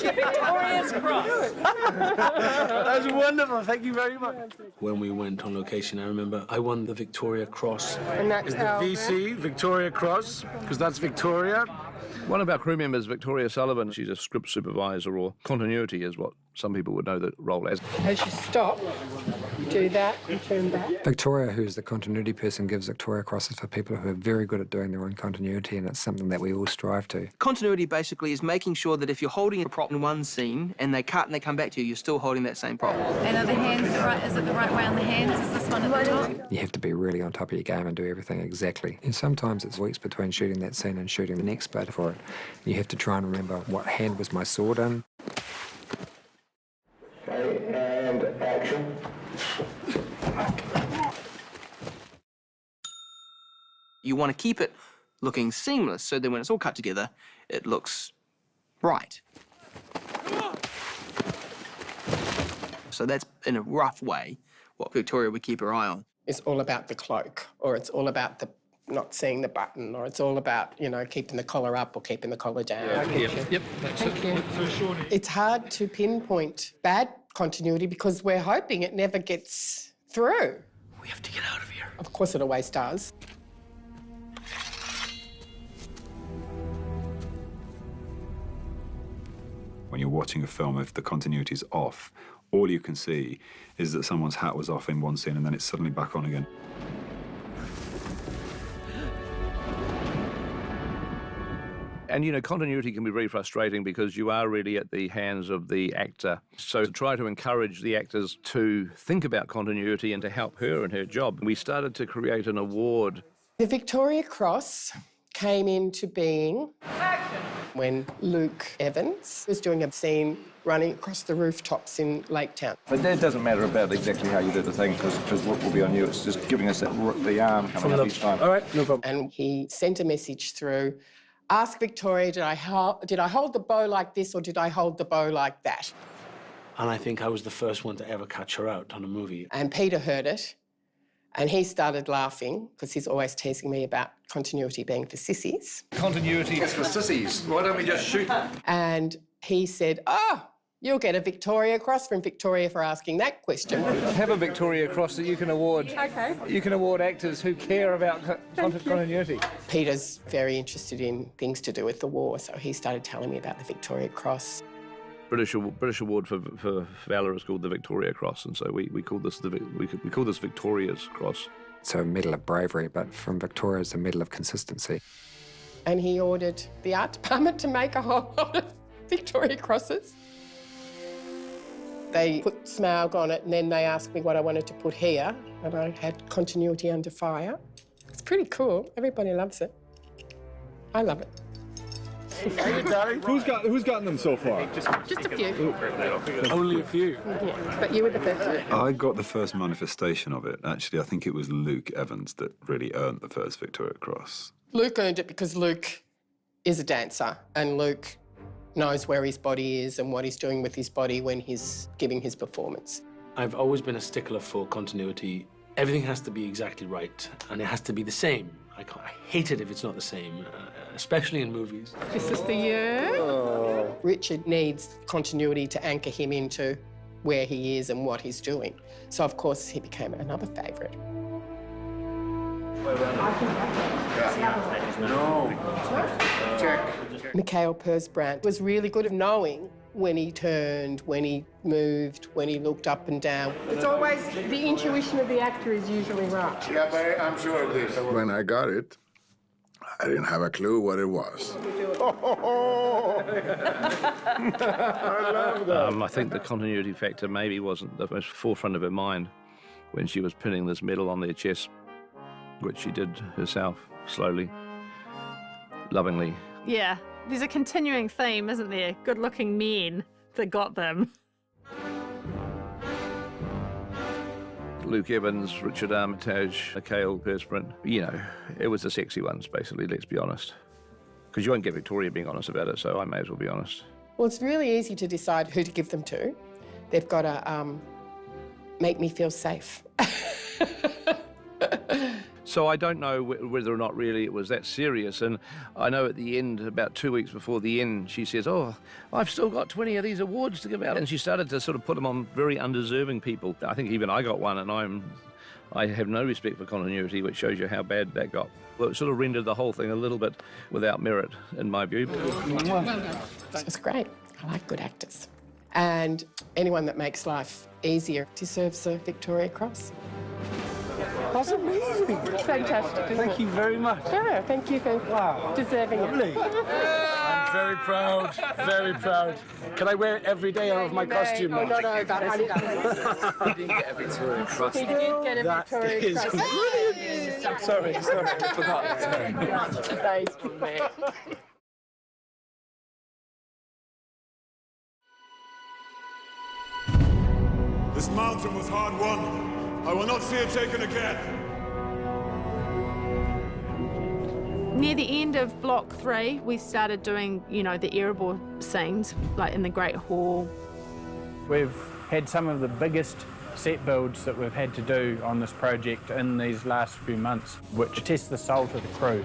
Victoria's Cross! That was wonderful, thank you very much. When we went on location, I remember I won the Victoria Cross. And that's Is the VC Victoria Cross? Because that's Victoria. One of our crew members, Victoria Sullivan, she's a script supervisor, or continuity is what some people would know the role as. As you stop, You do that and turn back. Victoria, who's the continuity person, gives Victoria crosses for people who are very good at doing their own continuity, and it's something that we all strive to. Continuity basically is making sure that if you're holding a prop in one scene and they cut and they come back to you, you're still holding that same prop. And are the hands the right, is it the right way on the hands? Is this one at the top? You have to be really on top of your game and do everything exactly. And sometimes it's weeks between shooting that scene and shooting the next bit for it. You have to try and remember what hand was my sword in. Okay, and action. You want to keep it looking seamless so that when it's all cut together, it looks right. So that's, in a rough way, what Victoria would keep her eye on. It's all about the cloak, or it's all about the not seeing the button, or it's all about, you know, keeping the collar up or keeping the collar down. Yep. Thank you. It's hard to pinpoint bad continuity because we're hoping it never gets through. We have to get out of here. Of course it always does. When you're watching a film, if the continuity's off, all you can see is that someone's hat was off in one scene and then it's suddenly back on again. And, you know, continuity can be very frustrating because you are really at the hands of the actor. So to try to encourage the actors to think about continuity and to help her in her job, we started to create an award. The Victoria Cross came into being when Luke Evans was doing a scene running across the rooftops in Lake Town. But that doesn't matter about exactly how you did the thing, because what will be on you, it's just giving us that the arm coming up each time. All right, no problem. And he sent a message through, ask Victoria, did I hold the bow like this or did I hold the bow like that? And I think I was the first one to ever catch her out on a movie. And Peter heard it, and he started laughing, because he's always teasing me about continuity being for sissies. Continuity is for sissies. Why don't we just shoot? And he said, oh, you'll get a Victoria Cross from Victoria for asking that question. Have a Victoria Cross that you can award. Okay. You can award actors who care about continuity. Peter's very interested in things to do with the war, so he started telling me about the Victoria Cross. British award for valour is called the Victoria Cross, and so we call this we call this Victoria's Cross. So a medal of bravery, but from Victoria it's a medal of consistency. And he ordered the art department to make a whole lot of Victoria Crosses. They put Smaug on it, and then they asked me what I wanted to put here, and I had continuity under fire. It's pretty cool. Everybody loves it. I love it. Who's gotten them so far? Just a few. Only a few. Yeah, but you were the first one. I got the first manifestation of it. Actually, I think it was Luke Evans that really earned the first Victoria Cross. Luke earned it because Luke is a dancer, and Luke knows where his body is and what he's doing with his body when he's giving his performance. I've always been a stickler for continuity. Everything has to be exactly right, and it has to be the same. I hate it if it's not the same, especially in movies. This is the year. Oh. Richard needs continuity to anchor him into where he is and what he's doing. So, of course, he became another favourite. No. Check. Mikhail Persbrandt was really good at knowing when he turned, when he moved, when he looked up and down. It's always the intuition of the actor is usually right. Yeah, but I'm sure of this. When I got it, I didn't have a clue what it was. I love that. I think the continuity factor maybe wasn't the most forefront of her mind when she was pinning this medal on their chest, which she did herself, slowly, lovingly. Yeah, there's a continuing theme, isn't there? Good-looking men that got them. Luke Evans, Richard Armitage, Mikhail Persbrandt. You know, it was the sexy ones, basically, let's be honest. Because you won't get Victoria being honest about it, so I may as well be honest. Well, it's really easy to decide who to give them to. They've got to make me feel safe. So I don't know whether or not really it was that serious. And I know at the end, about 2 weeks before the end, she says, oh, I've still got 20 of these awards to give out. And she started to sort of put them on very undeserving people. I think even I got one, and I have no respect for continuity, which shows you how bad that got. Well, it sort of rendered the whole thing a little bit without merit, in my view. It's great. I like good actors. And anyone that makes life easier deserves a Victoria Cross. That's amazing. Fantastic. Thank you very much. Sure, thank you for deserving it. I'm very proud, very proud. Can I wear it every day out of my costume now? Oh, no, but You didn't get a Victoria Cross. he did get a Victoria Cross. I'm sorry, I forgot. Today's good man. This mountain was hard won. I will not see it taken again. Near the end of Block 3, we started doing, you know, the Erebor scenes, like in the Great Hall. We've had some of the biggest set builds that we've had to do on this project in these last few months, which test the salt of the crew.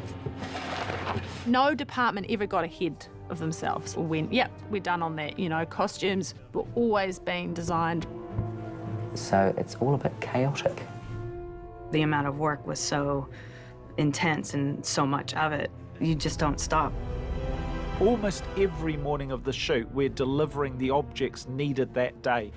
No department ever got ahead of themselves or went, yep, we're done on that. You know, costumes were always being designed. So it's all a bit chaotic. The amount of work was so intense and so much of it, you just don't stop. Almost every morning of the shoot, we're delivering the objects needed that day.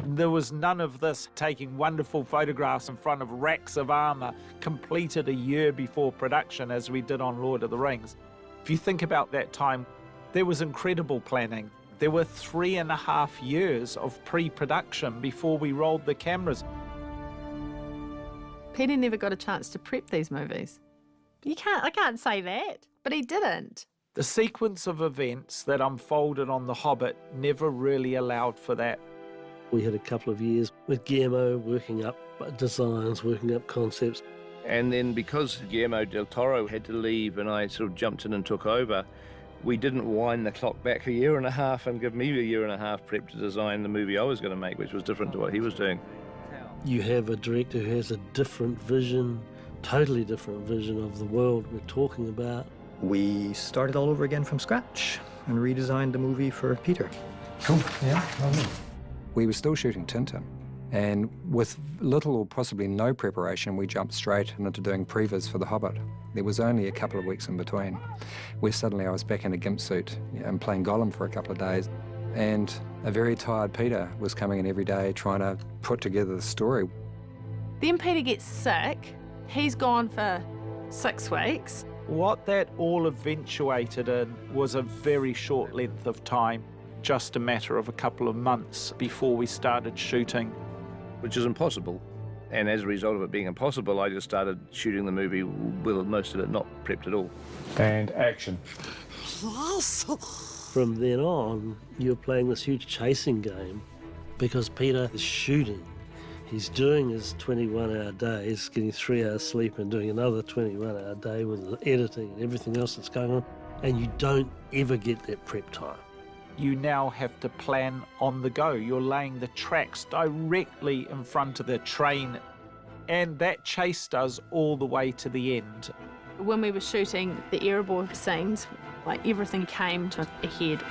There was none of this taking wonderful photographs in front of racks of armour completed a year before production as we did on Lord of the Rings. If you think about that time, there was incredible planning. There were 3.5 years of pre-production before we rolled the cameras. Peter never got a chance to prep these movies. I can't say that, but he didn't. The sequence of events that unfolded on The Hobbit never really allowed for that. We had a couple of years with Guillermo working up designs, working up concepts. And then because Guillermo del Toro had to leave and I sort of jumped in and took over, we didn't wind the clock back 1.5 years and give me 1.5 years prep to design the movie I was going to make, which was different to what he was doing. You have a director who has a different vision, totally different vision of the world we're talking about. We started all over again from scratch and redesigned the movie for Peter. Cool, yeah, lovely. We were still shooting Tintin, and with little or possibly no preparation, we jumped straight into doing previs for The Hobbit. There was only a couple of weeks in between, where suddenly I was back in a gimp suit and playing Gollum for a couple of days, and a very tired Peter was coming in every day trying to put together the story. Then Peter gets sick. He's gone for 6 weeks. What that all eventuated in was a very short length of time, just a matter of a couple of months before we started shooting. Which is impossible. And as a result of it being impossible, I just started shooting the movie with most of it not prepped at all. And action. From then on, you're playing this huge chasing game because Peter is shooting. He's doing his 21-hour days, getting 3 hours sleep and doing another 21-hour day with the editing and everything else that's going on, and you don't ever get that prep time. You now have to plan on the go. You're laying the tracks directly in front of the train, and that chased us all the way to the end. When we were shooting the Erebor scenes, like everything came to a head.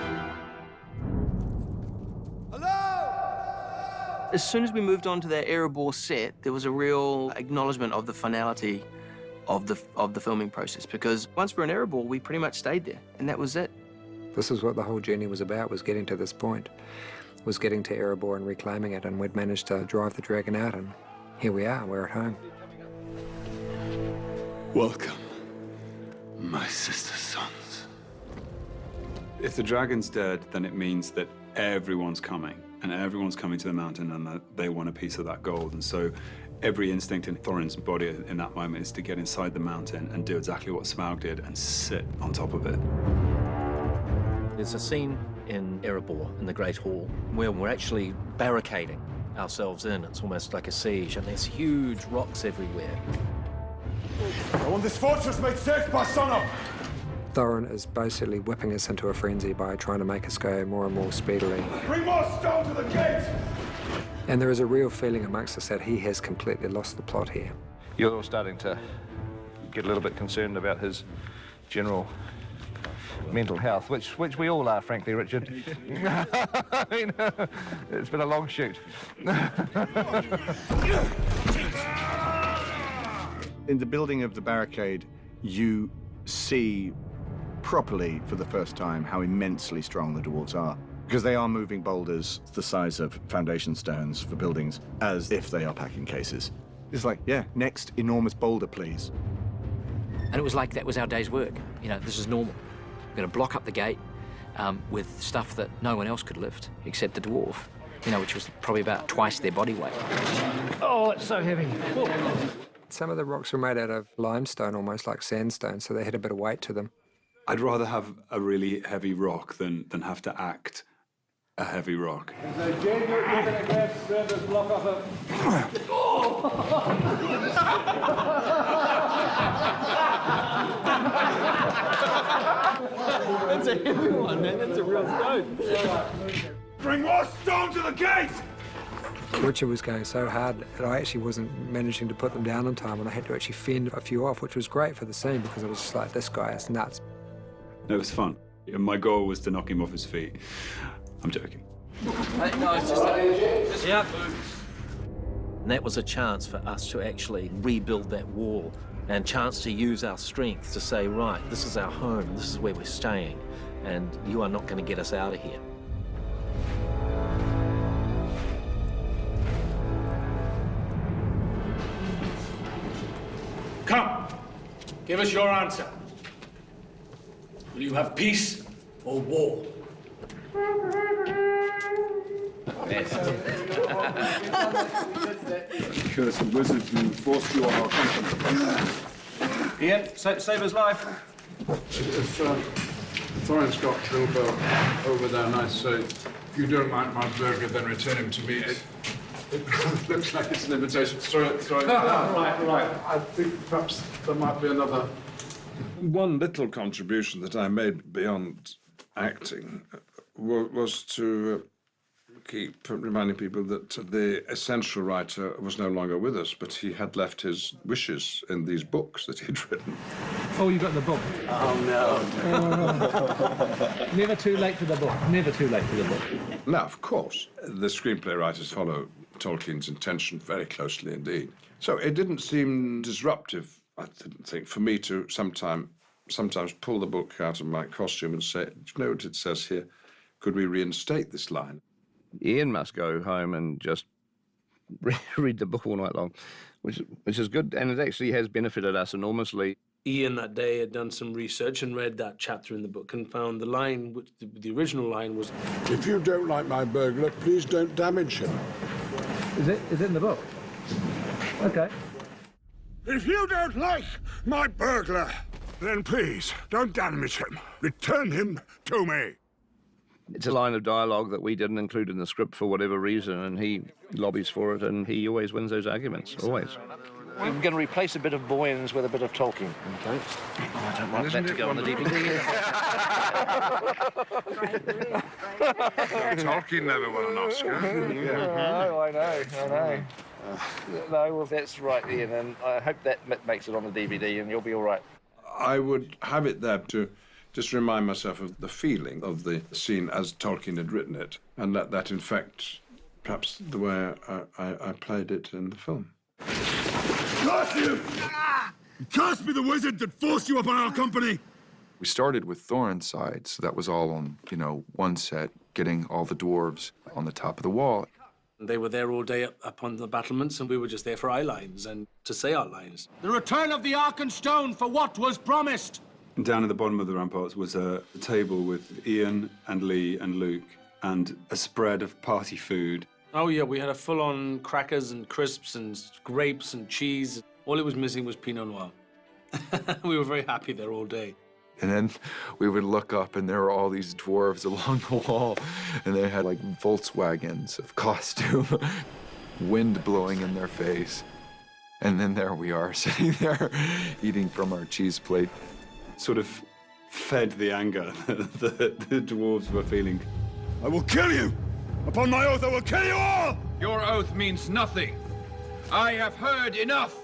As soon as we moved on to that Erebor set, there was a real acknowledgement of the finality of the filming process, because once we're in Erebor, we pretty much stayed there, and that was it. This is what the whole journey was about, was getting to this point, was getting to Erebor and reclaiming it, and we'd managed to drive the dragon out, and here we are, we're at home. Welcome, my sister's sons. If the dragon's dead, then it means that everyone's coming, and everyone's coming to the mountain, and that they want a piece of that gold. And so every instinct in Thorin's body in that moment is to get inside the mountain and do exactly what Smaug did and sit on top of it. There's a scene in Erebor, in the Great Hall, where we're actually barricading ourselves in. It's almost like a siege, and there's huge rocks everywhere. I want this fortress made safe by sunup! Thorin is basically whipping us into a frenzy by trying to make us go more and more speedily. Bring more stone to the gate! And there is a real feeling amongst us that he has completely lost the plot here. You're all starting to get a little bit concerned about his general mental health, which we all are, frankly, Richard. I mean, it's been a long shoot. In the building of the barricade, you see properly for the first time how immensely strong the dwarves are. Because they are moving boulders the size of foundation stones for buildings as if they are packing cases. It's like, yeah, next enormous boulder, please. And it was like that was our day's work. You know, this is normal. We're going to block up the gate with stuff that no one else could lift except the dwarf, you know, which was probably about twice their body weight. Oh, it's so heavy. Some of the rocks were made out of limestone, almost like sandstone, so they had a bit of weight to them. I'd rather have a really heavy rock than have to act a heavy rock. So, Jane, you're going to grab this block off of... That's a heavy one, man. That's a real stone. Bring more stone to the gate! Richard was going so hard that I actually wasn't managing to put them down on time, and I had to actually fend a few off, which was great for the scene because I was just like, this guy is nuts. It was fun. My goal was to knock him off his feet. I'm joking. No, it's just yeah. And that was a chance for us to actually rebuild that wall and chance to use our strength to say, right, this is our home, this is where we're staying, and you are not going to get us out of here. Come, give us your answer. Will you have peace or war? Cursed wizard who forced you on our company. Ian, save his life. If Thorin's got Bilbo over there, and I say, if you don't like my burger, then return him to me. It looks like it's an invitation. Throw it. Right. I think perhaps there might be another. One little contribution that I made beyond acting was to keep reminding people that the essential writer was no longer with us, but he had left his wishes in these books that he'd written. Oh, you got the book? Oh, no. Never too late for the book. Never too late for the book. No, of course. The screenplay writers follow Tolkien's intention very closely indeed. So it didn't seem disruptive, I didn't think, for me to sometimes pull the book out of my costume and say, do you know what it says here? Could we reinstate this line? Ian must go home and just read the book all night long, which is good, and it actually has benefited us enormously. Ian that day had done some research and read that chapter in the book and found the line, which the original line was, If you don't like my burglar, please don't damage him. Is it in the book? Okay. If you don't like my burglar, then please don't damage him. Return him to me. It's a line of dialogue that we didn't include in the script for whatever reason, and he lobbies for it, and he always wins those arguments, always. I'm going to replace a bit of Boyens with a bit of Tolkien. Okay. Oh, I don't want that to go on the DVD. Tolkien never won an Oscar. No, I know. No, well, that's right, Ian, and I hope that makes it on the DVD, and you'll be all right. I would have it there to just remind myself of the feeling of the scene as Tolkien had written it, and let that infect perhaps the way I played it in the film. Curse you! Curse be the wizard that forced you upon our company! We started with Thorin's side, so that was all on, one set, getting all the dwarves on the top of the wall. they were there all day up on the battlements, and we were just there for eye lines and to say our lines. The return of the Arkenstone for what was promised! Down at the bottom of the ramparts was a table with Ian and Lee and Luke and a spread of party food. Oh, yeah, we had a full-on crackers and crisps and grapes and cheese. All it was missing was Pinot Noir. We were very happy there all day. And then we would look up, and there were all these dwarves along the wall, and they had, like, Volkswagens of costume, wind blowing in their face. And then there we are, sitting there, eating from our cheese plate. Sort of fed the anger that the dwarves were feeling. I will kill you! Upon my oath, I will kill you all! Your oath means nothing. I have heard enough.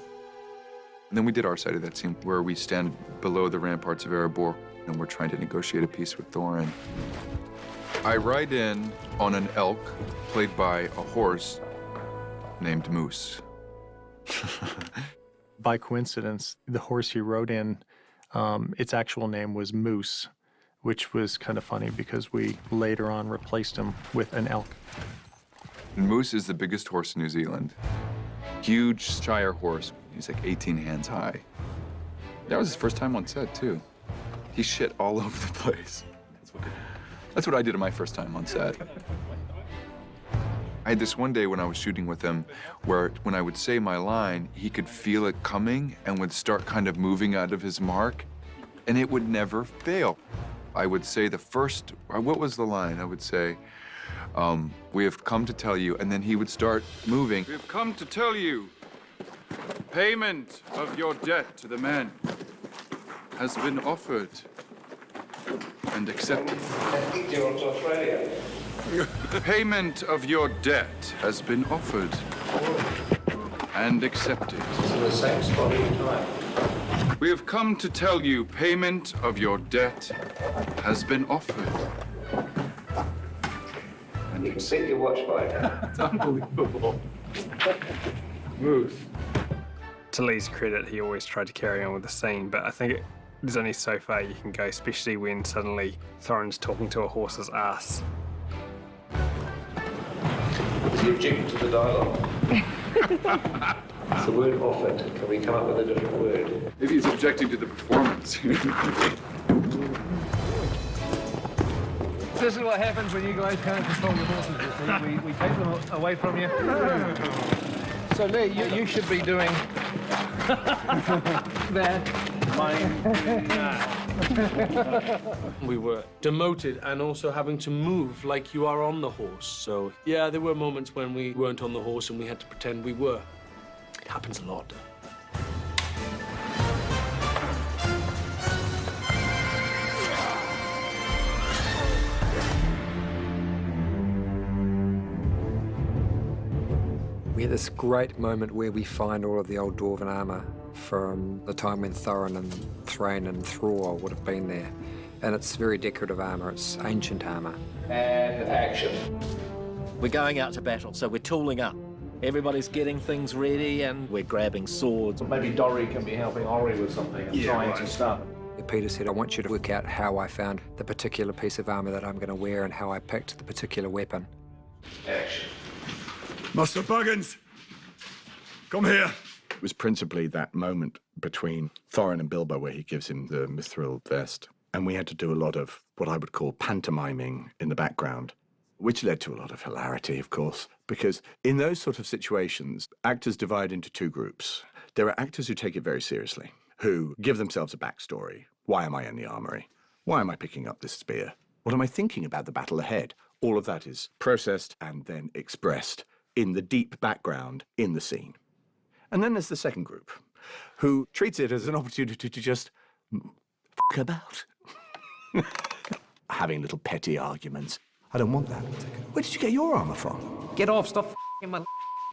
And then we did our side of that scene where we stand below the ramparts of Erebor and we're trying to negotiate a peace with Thorin. I ride in on an elk played by a horse named Moose. By coincidence, the horse he rode in, its actual name was Moose, which was kind of funny because we later on replaced him with an elk. Moose is the biggest horse in New Zealand. Huge Shire horse. He's like 18 hands high. That was his first time on set, too. He shit all over the place. That's what I did on my first time on set. I had this one day when I was shooting with him where when I would say my line, he could feel it coming and would start kind of moving out of his mark, and it would never fail. I would say the first, what was the line? I would say, we have come to tell you, and then he would start moving. We have come to tell you, payment of your debt to the men has been offered and accepted. Payment of your debt has been offered and accepted. the same spot each time. We have come to tell you payment of your debt has been offered. And you can set your watch by it. It's unbelievable. Move. To Lee's credit, he always tried to carry on with the scene, but I think there's only so far you can go, especially when suddenly Thorin's talking to a horse's ass. Is he objecting to the dialogue? It's the word offered. Can we come up with a different word? Maybe he's objecting to the performance. This is what happens when you guys can't control your horses, you see. We take them away from you. So, Lee, you should be doing that. We were demoted and also having to move like you are on the horse. So, yeah, there were moments when we weren't on the horse and we had to pretend we were. It happens a lot. We had this great moment where we find all of the old dwarven armour from the time when Thorin and Thrain and Thrall would have been there. And it's very decorative armour, it's ancient armour. And action. We're going out to battle, so we're tooling up. Everybody's getting things ready and we're grabbing swords. Maybe Dorry can be helping Ori with something and trying to start. Peter said, I want you to work out how I found the particular piece of armour that I'm going to wear and how I picked the particular weapon. Action. Master Buggins, come here. It was principally that moment between Thorin and Bilbo where he gives him the mithril vest. And we had to do a lot of what I would call pantomiming in the background, which led to a lot of hilarity, of course, because in those sort of situations, actors divide into two groups. There are actors who take it very seriously, who give themselves a backstory. Why am I in the armory? Why am I picking up this spear? What am I thinking about the battle ahead? All of that is processed and then expressed in the deep background in the scene. And then there's the second group, who treats it as an opportunity to just f*** about. Having little petty arguments. I don't want that. Where did you get your armour from? Get off, stop f***ing my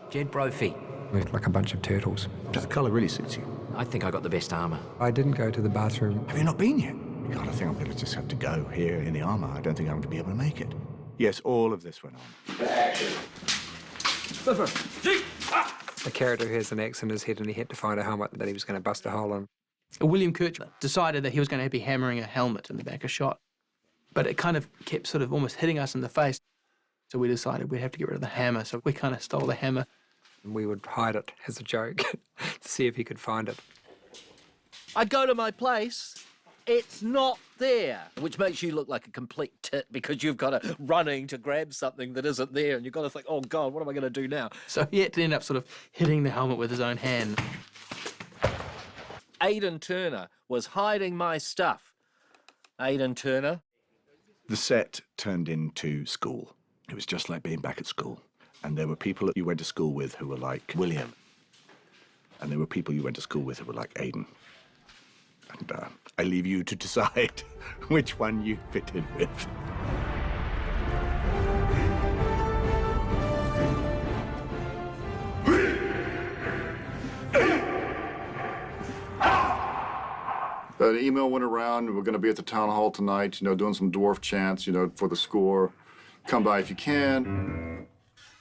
Jed Brophy. We looked like a bunch of turtles. The colour really suits you. I think I got the best armour. I didn't go to the bathroom. Have you not been yet? God, I think I'm going to just have to go here in the armour. I don't think I'm going to be able to make it. Yes, all of this went on. Action. A character who has an axe in his head and he had to find a helmet that he was going to bust a hole in. William Kirch decided that he was going to be hammering a helmet in the back of shot, but it kind of kept sort of almost hitting us in the face. So we decided we'd have to get rid of the hammer, so we kind of stole the hammer. And we would hide it as a joke to see if he could find it. I go to my place, it's not there, which makes you look like a complete tit because you've got to running to grab something that isn't there and you've got to think, oh God, what am I going to do now? So he had to end up sort of hitting the helmet with his own hand. Aidan Turner was hiding my stuff. Aidan Turner. The set turned into school. It was just like being back at school. And there were people that you went to school with who were like William. And there were people you went to school with who were like Aidan. And I leave you to decide which one you fit in with. An email went around, we're going to be at the town hall tonight, doing some dwarf chants, for the score. Come by if you can.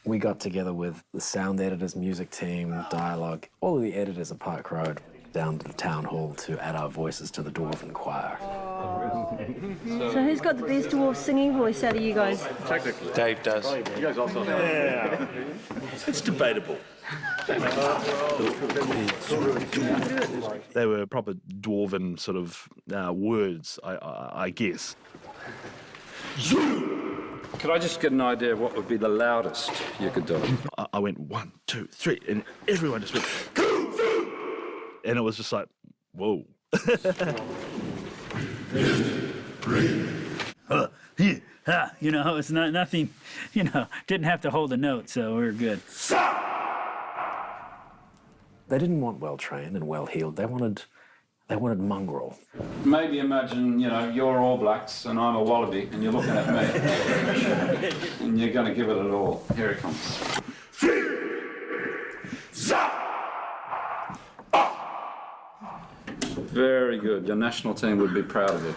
We got together with the sound editors, music team, dialogue, all of the editors at Park Road, down to the town hall to add our voices to the dwarven choir. So who's got the best dwarf singing voice out of you guys? Technically. Dave does. You guys also. Yeah. It's debatable. They were proper dwarven sort of words, I guess. Could I just get an idea of what would be the loudest you could do? I went 1, 2, 3, and everyone just went, and it was just like, whoa. You know, it's not nothing, you know, didn't have to hold a note, so we're good. They didn't want well-trained and well-heeled. They wanted mongrel. Maybe imagine, you know, you're All Blacks and I'm a Wallaby and you're looking at me. And you're going to give it a all. Here it comes. Very good. Your national team would be proud of you.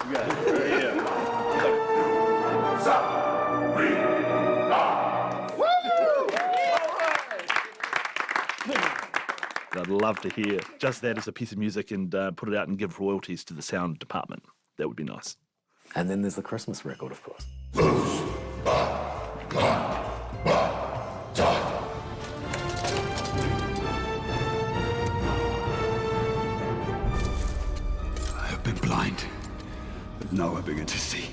I'd love to hear just that as a piece of music and put it out and give royalties to the sound department. That would be nice. And then there's the Christmas record, of course. I have been blind, but now I begin to see.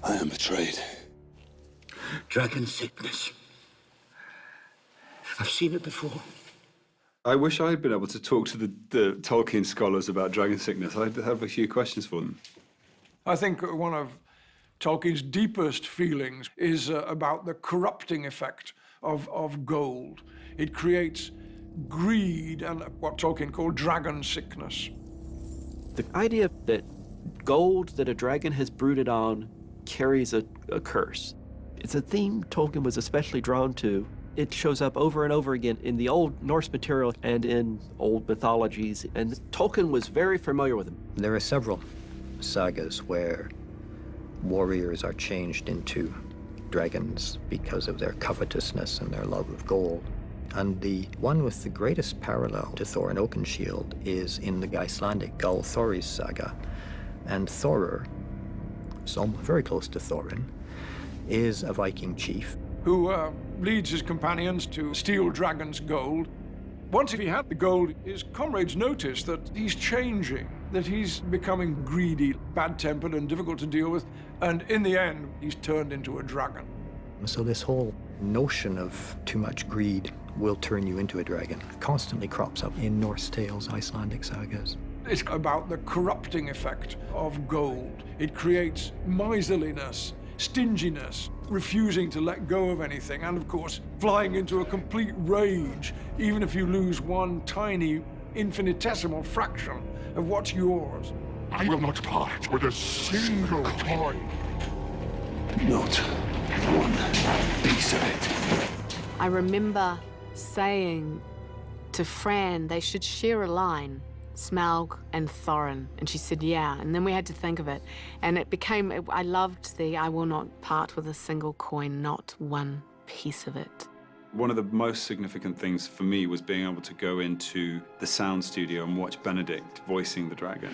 I am betrayed. Dragon sickness. I've seen it before. I wish I had been able to talk to the Tolkien scholars about dragon sickness. I'd have a few questions for them. I think one of Tolkien's deepest feelings is about the corrupting effect of gold. It creates greed and what Tolkien called dragon sickness. The idea that gold that a dragon has brooded on carries a curse. It's a theme Tolkien was especially drawn to. It shows up over and over again in the old Norse material and in old mythologies, and Tolkien was very familiar with them. There are several sagas where warriors are changed into dragons because of their covetousness and their love of gold. And the one with the greatest parallel to Thorin Oakenshield is in the Icelandic Gull Thorri's saga. And Thorir, so very close to Thorin, is a Viking chief who leads his companions to steal dragons' gold. Once he had the gold, his comrades notice that he's changing, that he's becoming greedy, bad-tempered, and difficult to deal with, and in the end, he's turned into a dragon. So this whole notion of too much greed will turn you into a dragon constantly crops up in Norse tales, Icelandic sagas. It's about the corrupting effect of gold. It creates miserliness, stinginess, refusing to let go of anything, and of course, flying into a complete rage, even if you lose one tiny, infinitesimal fraction of what's yours. I will not part with a single coin. Not one piece of it. I remember saying to Fran they should share a line, Smaug and Thorin, and she said, yeah, and then we had to think of it. And it became, I loved the I will not part with a single coin, not one piece of it. One of the most significant things for me was being able to go into the sound studio and watch Benedict voicing the dragon.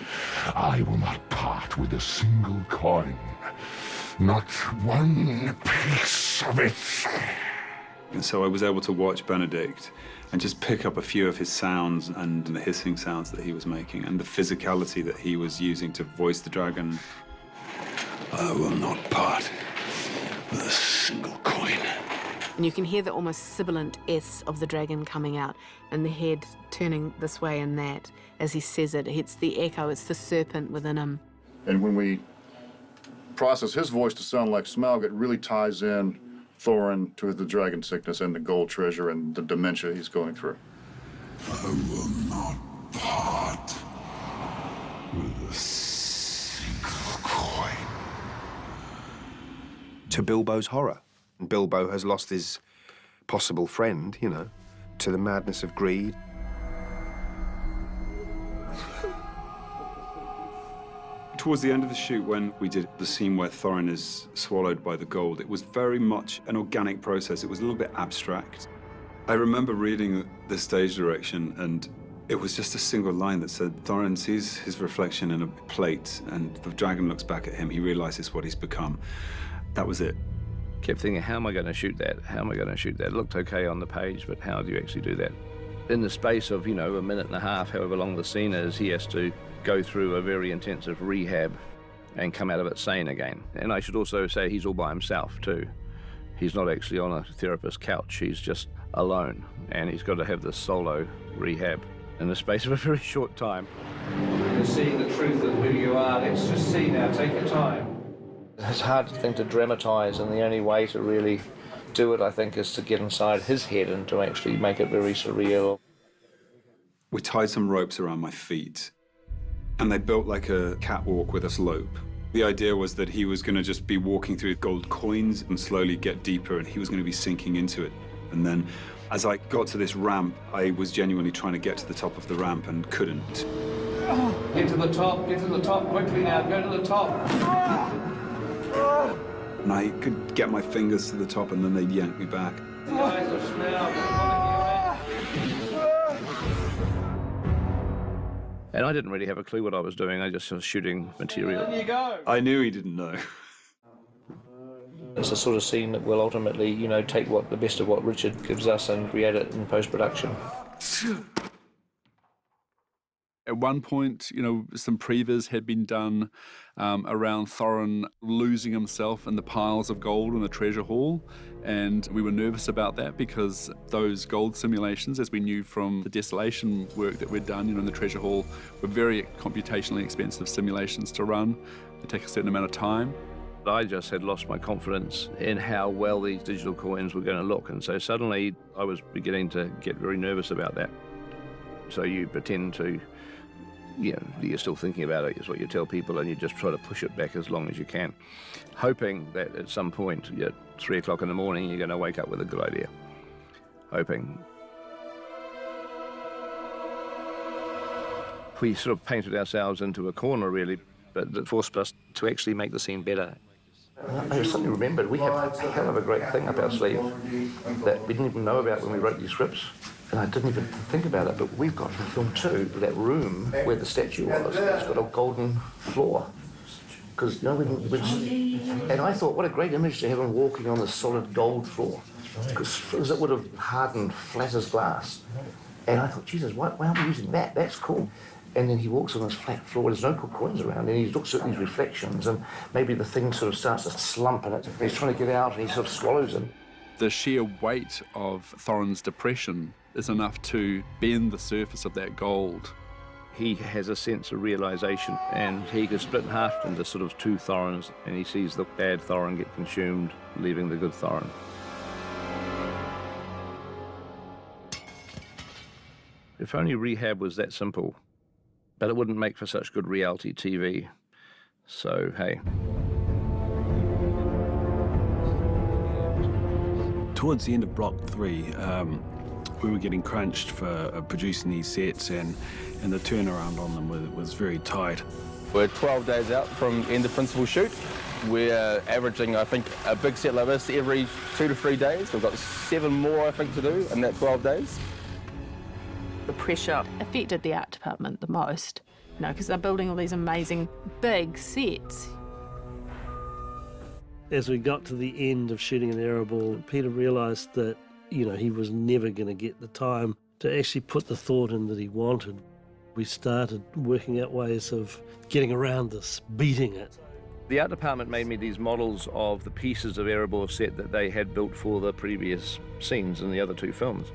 I will not part with a single coin. Not one piece of it. And so I was able to watch Benedict and just pick up a few of his sounds and the hissing sounds that he was making and the physicality that he was using to voice the dragon. I will not part with a single coin. And you can hear the almost sibilant S of the dragon coming out and the head turning this way and that as he says it. It's the echo, it's the serpent within him. And when we process his voice to sound like Smaug, it really ties in Thorin to the dragon sickness and the gold treasure and the dementia he's going through. I will not part with a single coin. To Bilbo's horror. And Bilbo has lost his possible friend, you know, to the madness of greed. Towards the end of the shoot, when we did the scene where Thorin is swallowed by the gold, it was very much an organic process. It was a little bit abstract. I remember reading the stage direction and It was just a single line that said, Thorin sees his reflection in a plate, and the dragon looks back at him. He realizes what he's become. That was it. Kept thinking, how am I going to shoot that? How am I going to shoot that? It looked okay on the page, but how do you actually do that? In the space of, you know, a minute and a half, however long the scene is, he has to go through a very intensive rehab and come out of it sane again. And I should also say he's all by himself too. He's not actually on a therapist's couch, he's just alone, and he's got to have this solo rehab in the space of a very short time. You're seeing the truth of who you are. Let's just see now, take your time. It's a hard thing to dramatise, and the only way to really do it, I think, is to get inside his head and to actually make it very surreal. We tied some ropes around my feet, and they built like a catwalk with a slope. The idea was that he was going to just be walking through gold coins and slowly get deeper, and he was going to be sinking into it. And then, as I got to this ramp, I was genuinely trying to get to the top of the ramp and couldn't. Get to the top quickly now, go to the top. And I could get my fingers to the top, and then they'd yank me back. The eyes of Smaug. And I didn't really have a clue what I was doing. I just was shooting material. There you go. I knew he didn't know. It's the sort of scene that will ultimately, you know, take the best of what Richard gives us and create it in post-production. At one point, you know, some previs had been done around Thorin losing himself in the piles of gold in the treasure hall, and we were nervous about that because those gold simulations, as we knew from the desolation work that we'd done, you know, in the treasure hall, were very computationally expensive simulations to run. They take a certain amount of time. I just had lost my confidence in how well these digital coins were going to look, and so suddenly I was beginning to get very nervous about that. So you pretend to, you know, you're still thinking about it, is what you tell people, and you just try to push it back as long as you can, hoping that at some point at 3 o'clock in the morning you're going to wake up with a good idea. Hoping. We sort of painted ourselves into a corner, really, but it forced us to actually make the scene better. I suddenly remembered we had a hell of a great thing up our sleeve that we didn't even know about when we wrote these scripts. And I didn't even think about it, but we've got from film 2 that room where the statue was, it's got a golden floor. Because, you know, and I thought, what a great image to have him walking on the solid gold floor. Because it would have hardened flat as glass. And I thought, Jesus, why are we using that? That's cool. And then he walks on this flat floor, there's no coins around, and he looks at these reflections, and maybe the thing sort of starts to slump, and he's trying to get out, and he sort of swallows him. The sheer weight of Thorin's depression is enough to bend the surface of that gold. He has a sense of realisation, and he could split in half into sort of two Thorins, and he sees the bad Thorin get consumed, leaving the good Thorin. If only rehab was that simple, but it wouldn't make for such good reality TV. So, hey. Towards the end of Block 3, we were getting crunched for producing these sets, and the turnaround on them was very tight. We're 12 days out from end of principal shoot. We're averaging, I think, a big set like this every 2 to 3 days. We've got 7 more, I think, to do in that 12 days. The pressure affected the art department the most, you know, because they're building all these amazing big sets. As we got to the end of shooting an Erebor, Peter realised that, you know, he was never going to get the time to actually put the thought in that he wanted. We started working out ways of getting around this, beating it. The art department made me these models of the pieces of Erebor set that they had built for the previous scenes in the other 2 films.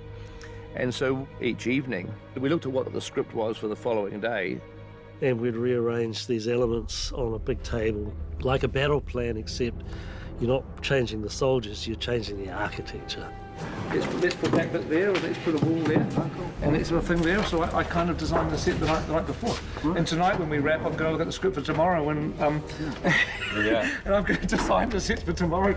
And so each evening, we looked at what the script was for the following day. And we'd rearrange these elements on a big table, like a battle plan, except you're not changing the soldiers, you're changing the architecture. Let's put that bit there, or let's put a wall there, and let's put a thing there. So I kind of designed the set the night before. And tonight when we wrap, I'm going to look at the script for tomorrow, when, and I'm going to design the set for tomorrow.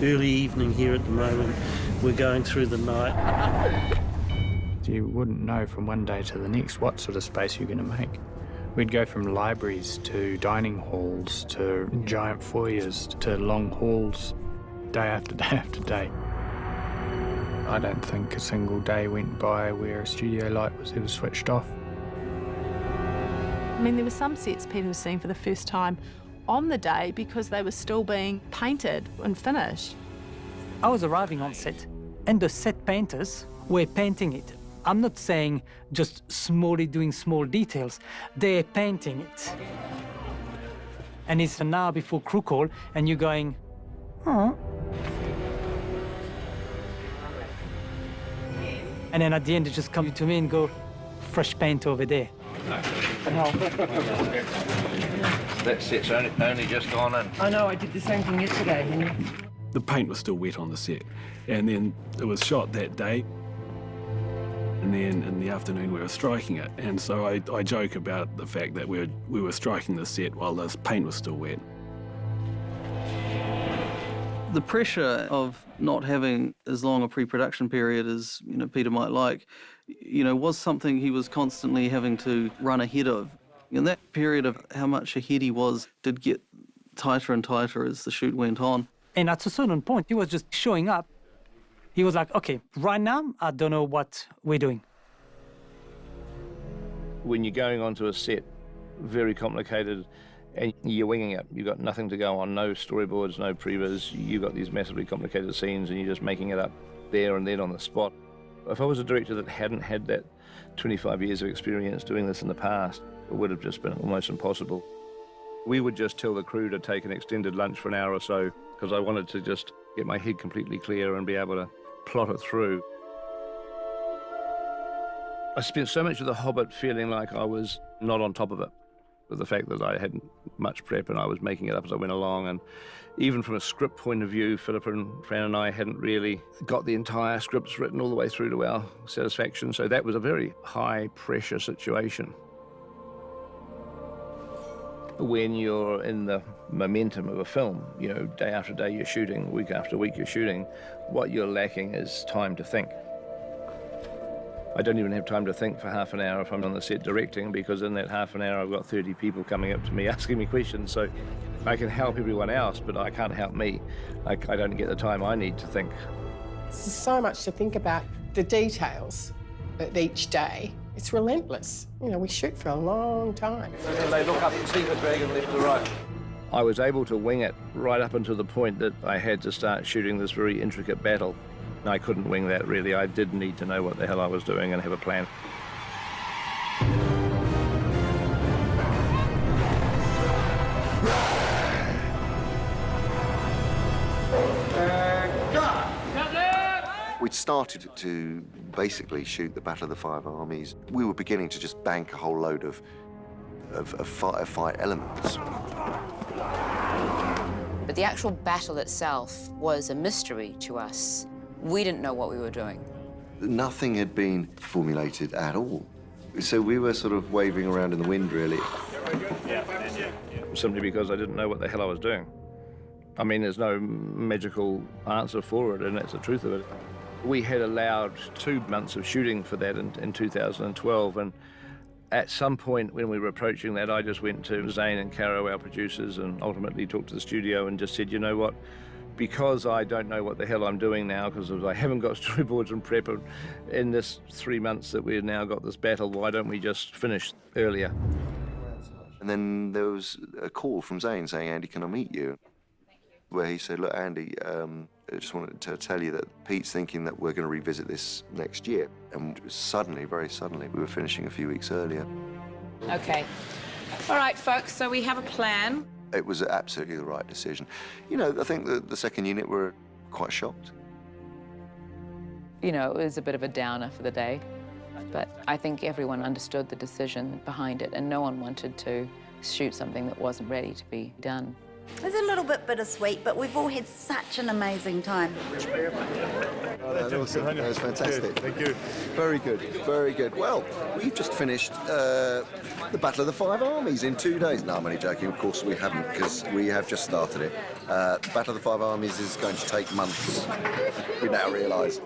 Early evening here at the moment, we're going through the night. You wouldn't know from one day to the next what sort of space you're going to make. We'd go from libraries to dining halls to giant foyers to long halls, day after day after day. I don't think a single day went by where a studio light was ever switched off. I mean, there were some sets Peter was seeing for the first time on the day because they were still being painted and finished. I was arriving on set, and the set painters were painting it. I'm not saying just smallly doing small details, they're painting it. And it's an hour before crew call, and you're going, oh. And then at the end, they just come to me and go, fresh paint over there. That set's only just gone in. I know, I did the same thing yesterday. The paint was still wet on the set, and then it was shot that day. And then in the afternoon we were striking it, and so I joke about the fact that we were striking the set while the paint was still wet. The pressure of not having as long a pre-production period as Peter might like, was something he was constantly having to run ahead of. And that period of how much ahead he was did get tighter and tighter as the shoot went on. And at a certain point, he was just showing up. He was like, okay, right now, I don't know what we're doing. When you're going onto a set, very complicated, and you're winging it. You've got nothing to go on, no storyboards, no previs. You've got these massively complicated scenes, and you're just making it up there and then on the spot. If I was a director that hadn't had that 25 years of experience doing this in the past, it would have just been almost impossible. We would just tell the crew to take an extended lunch for an hour or so, because I wanted to just get my head completely clear and be able to plot it through. I spent so much of The Hobbit feeling like I was not on top of it, with the fact that I hadn't much prep and I was making it up as I went along. And even from a script point of view, Philip and Fran and I hadn't really got the entire scripts written all the way through to our satisfaction. So that was a very high pressure situation. When you're in the momentum of a film, day after day you're shooting, week after week you're shooting, what you're lacking is time to think. I don't even have time to think for half an hour if I'm on the set directing, because in that half an hour I've got 30 people coming up to me asking me questions. So I can help everyone else, but I can't help me. I don't get the time I need to think. There's so much to think about, the details of each day. It's relentless. We shoot for a long time. And they look up and see the dragon left or right. I was able to wing it right up until the point that I had to start shooting this very intricate battle. I couldn't wing that, really. I did need to know what the hell I was doing and have a plan. We'd started to basically shoot the Battle of the Five Armies. We were beginning to just bank a whole load of fight elements. But the actual battle itself was a mystery to us. We didn't know what we were doing. Nothing had been formulated at all. So we were sort of waving around in the wind, really. Simply because I didn't know what the hell I was doing. I mean, there's no magical answer for it, and that's the truth of it. We had allowed 2 months of shooting for that in 2012, and at some point when we were approaching that, I just went to Zane and Caro, our producers, and ultimately talked to the studio and just said, you know what, because I don't know what the hell I'm doing now, because I haven't got storyboards and prep in this 3 months that we've now got this battle, why don't we just finish earlier? And then there was a call from Zane saying, Andy, can I meet you? Where he said, look, Andy, I just wanted to tell you that Pete's thinking that we're going to revisit this next year. And suddenly, very suddenly, we were finishing a few weeks earlier. Okay. All right, folks, so we have a plan. It was absolutely the right decision. I think the second unit were quite shocked. It was a bit of a downer for the day, but I think everyone understood the decision behind it, and no one wanted to shoot something that wasn't ready to be done. It's a little bit bittersweet, but we've all had such an amazing time. Oh, that's awesome. That was fantastic. Thank you. Very good, very good. Well, we've just finished the Battle of the Five Armies in 2 days. No, I'm only joking. Of course we haven't, because we have just started it. Battle of the Five Armies is going to take months, we now realise.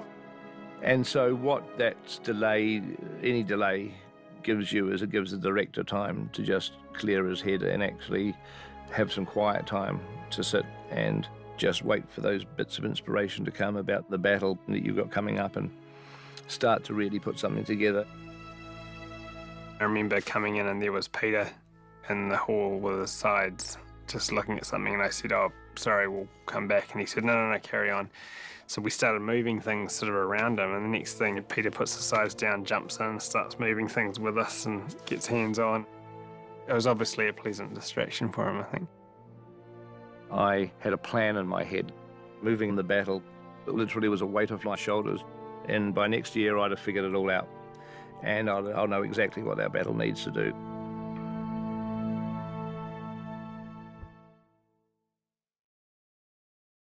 And so what that delay, any delay, gives you is it gives the director time to just clear his head and actually have some quiet time to sit and just wait for those bits of inspiration to come about the battle that you've got coming up and start to really put something together. I remember coming in and there was Peter in the hall with his sides, just looking at something, and I said, "Oh, sorry, we'll come back." And he said, no, carry on. So we started moving things sort of around him, and the next thing, Peter puts the sides down, jumps in, starts moving things with us and gets hands-on. It was obviously a pleasant distraction for him, I think. I had a plan in my head. Moving the battle, it literally was a weight off my shoulders. And by next year, I'd have figured it all out. And I'll know exactly what our battle needs to do.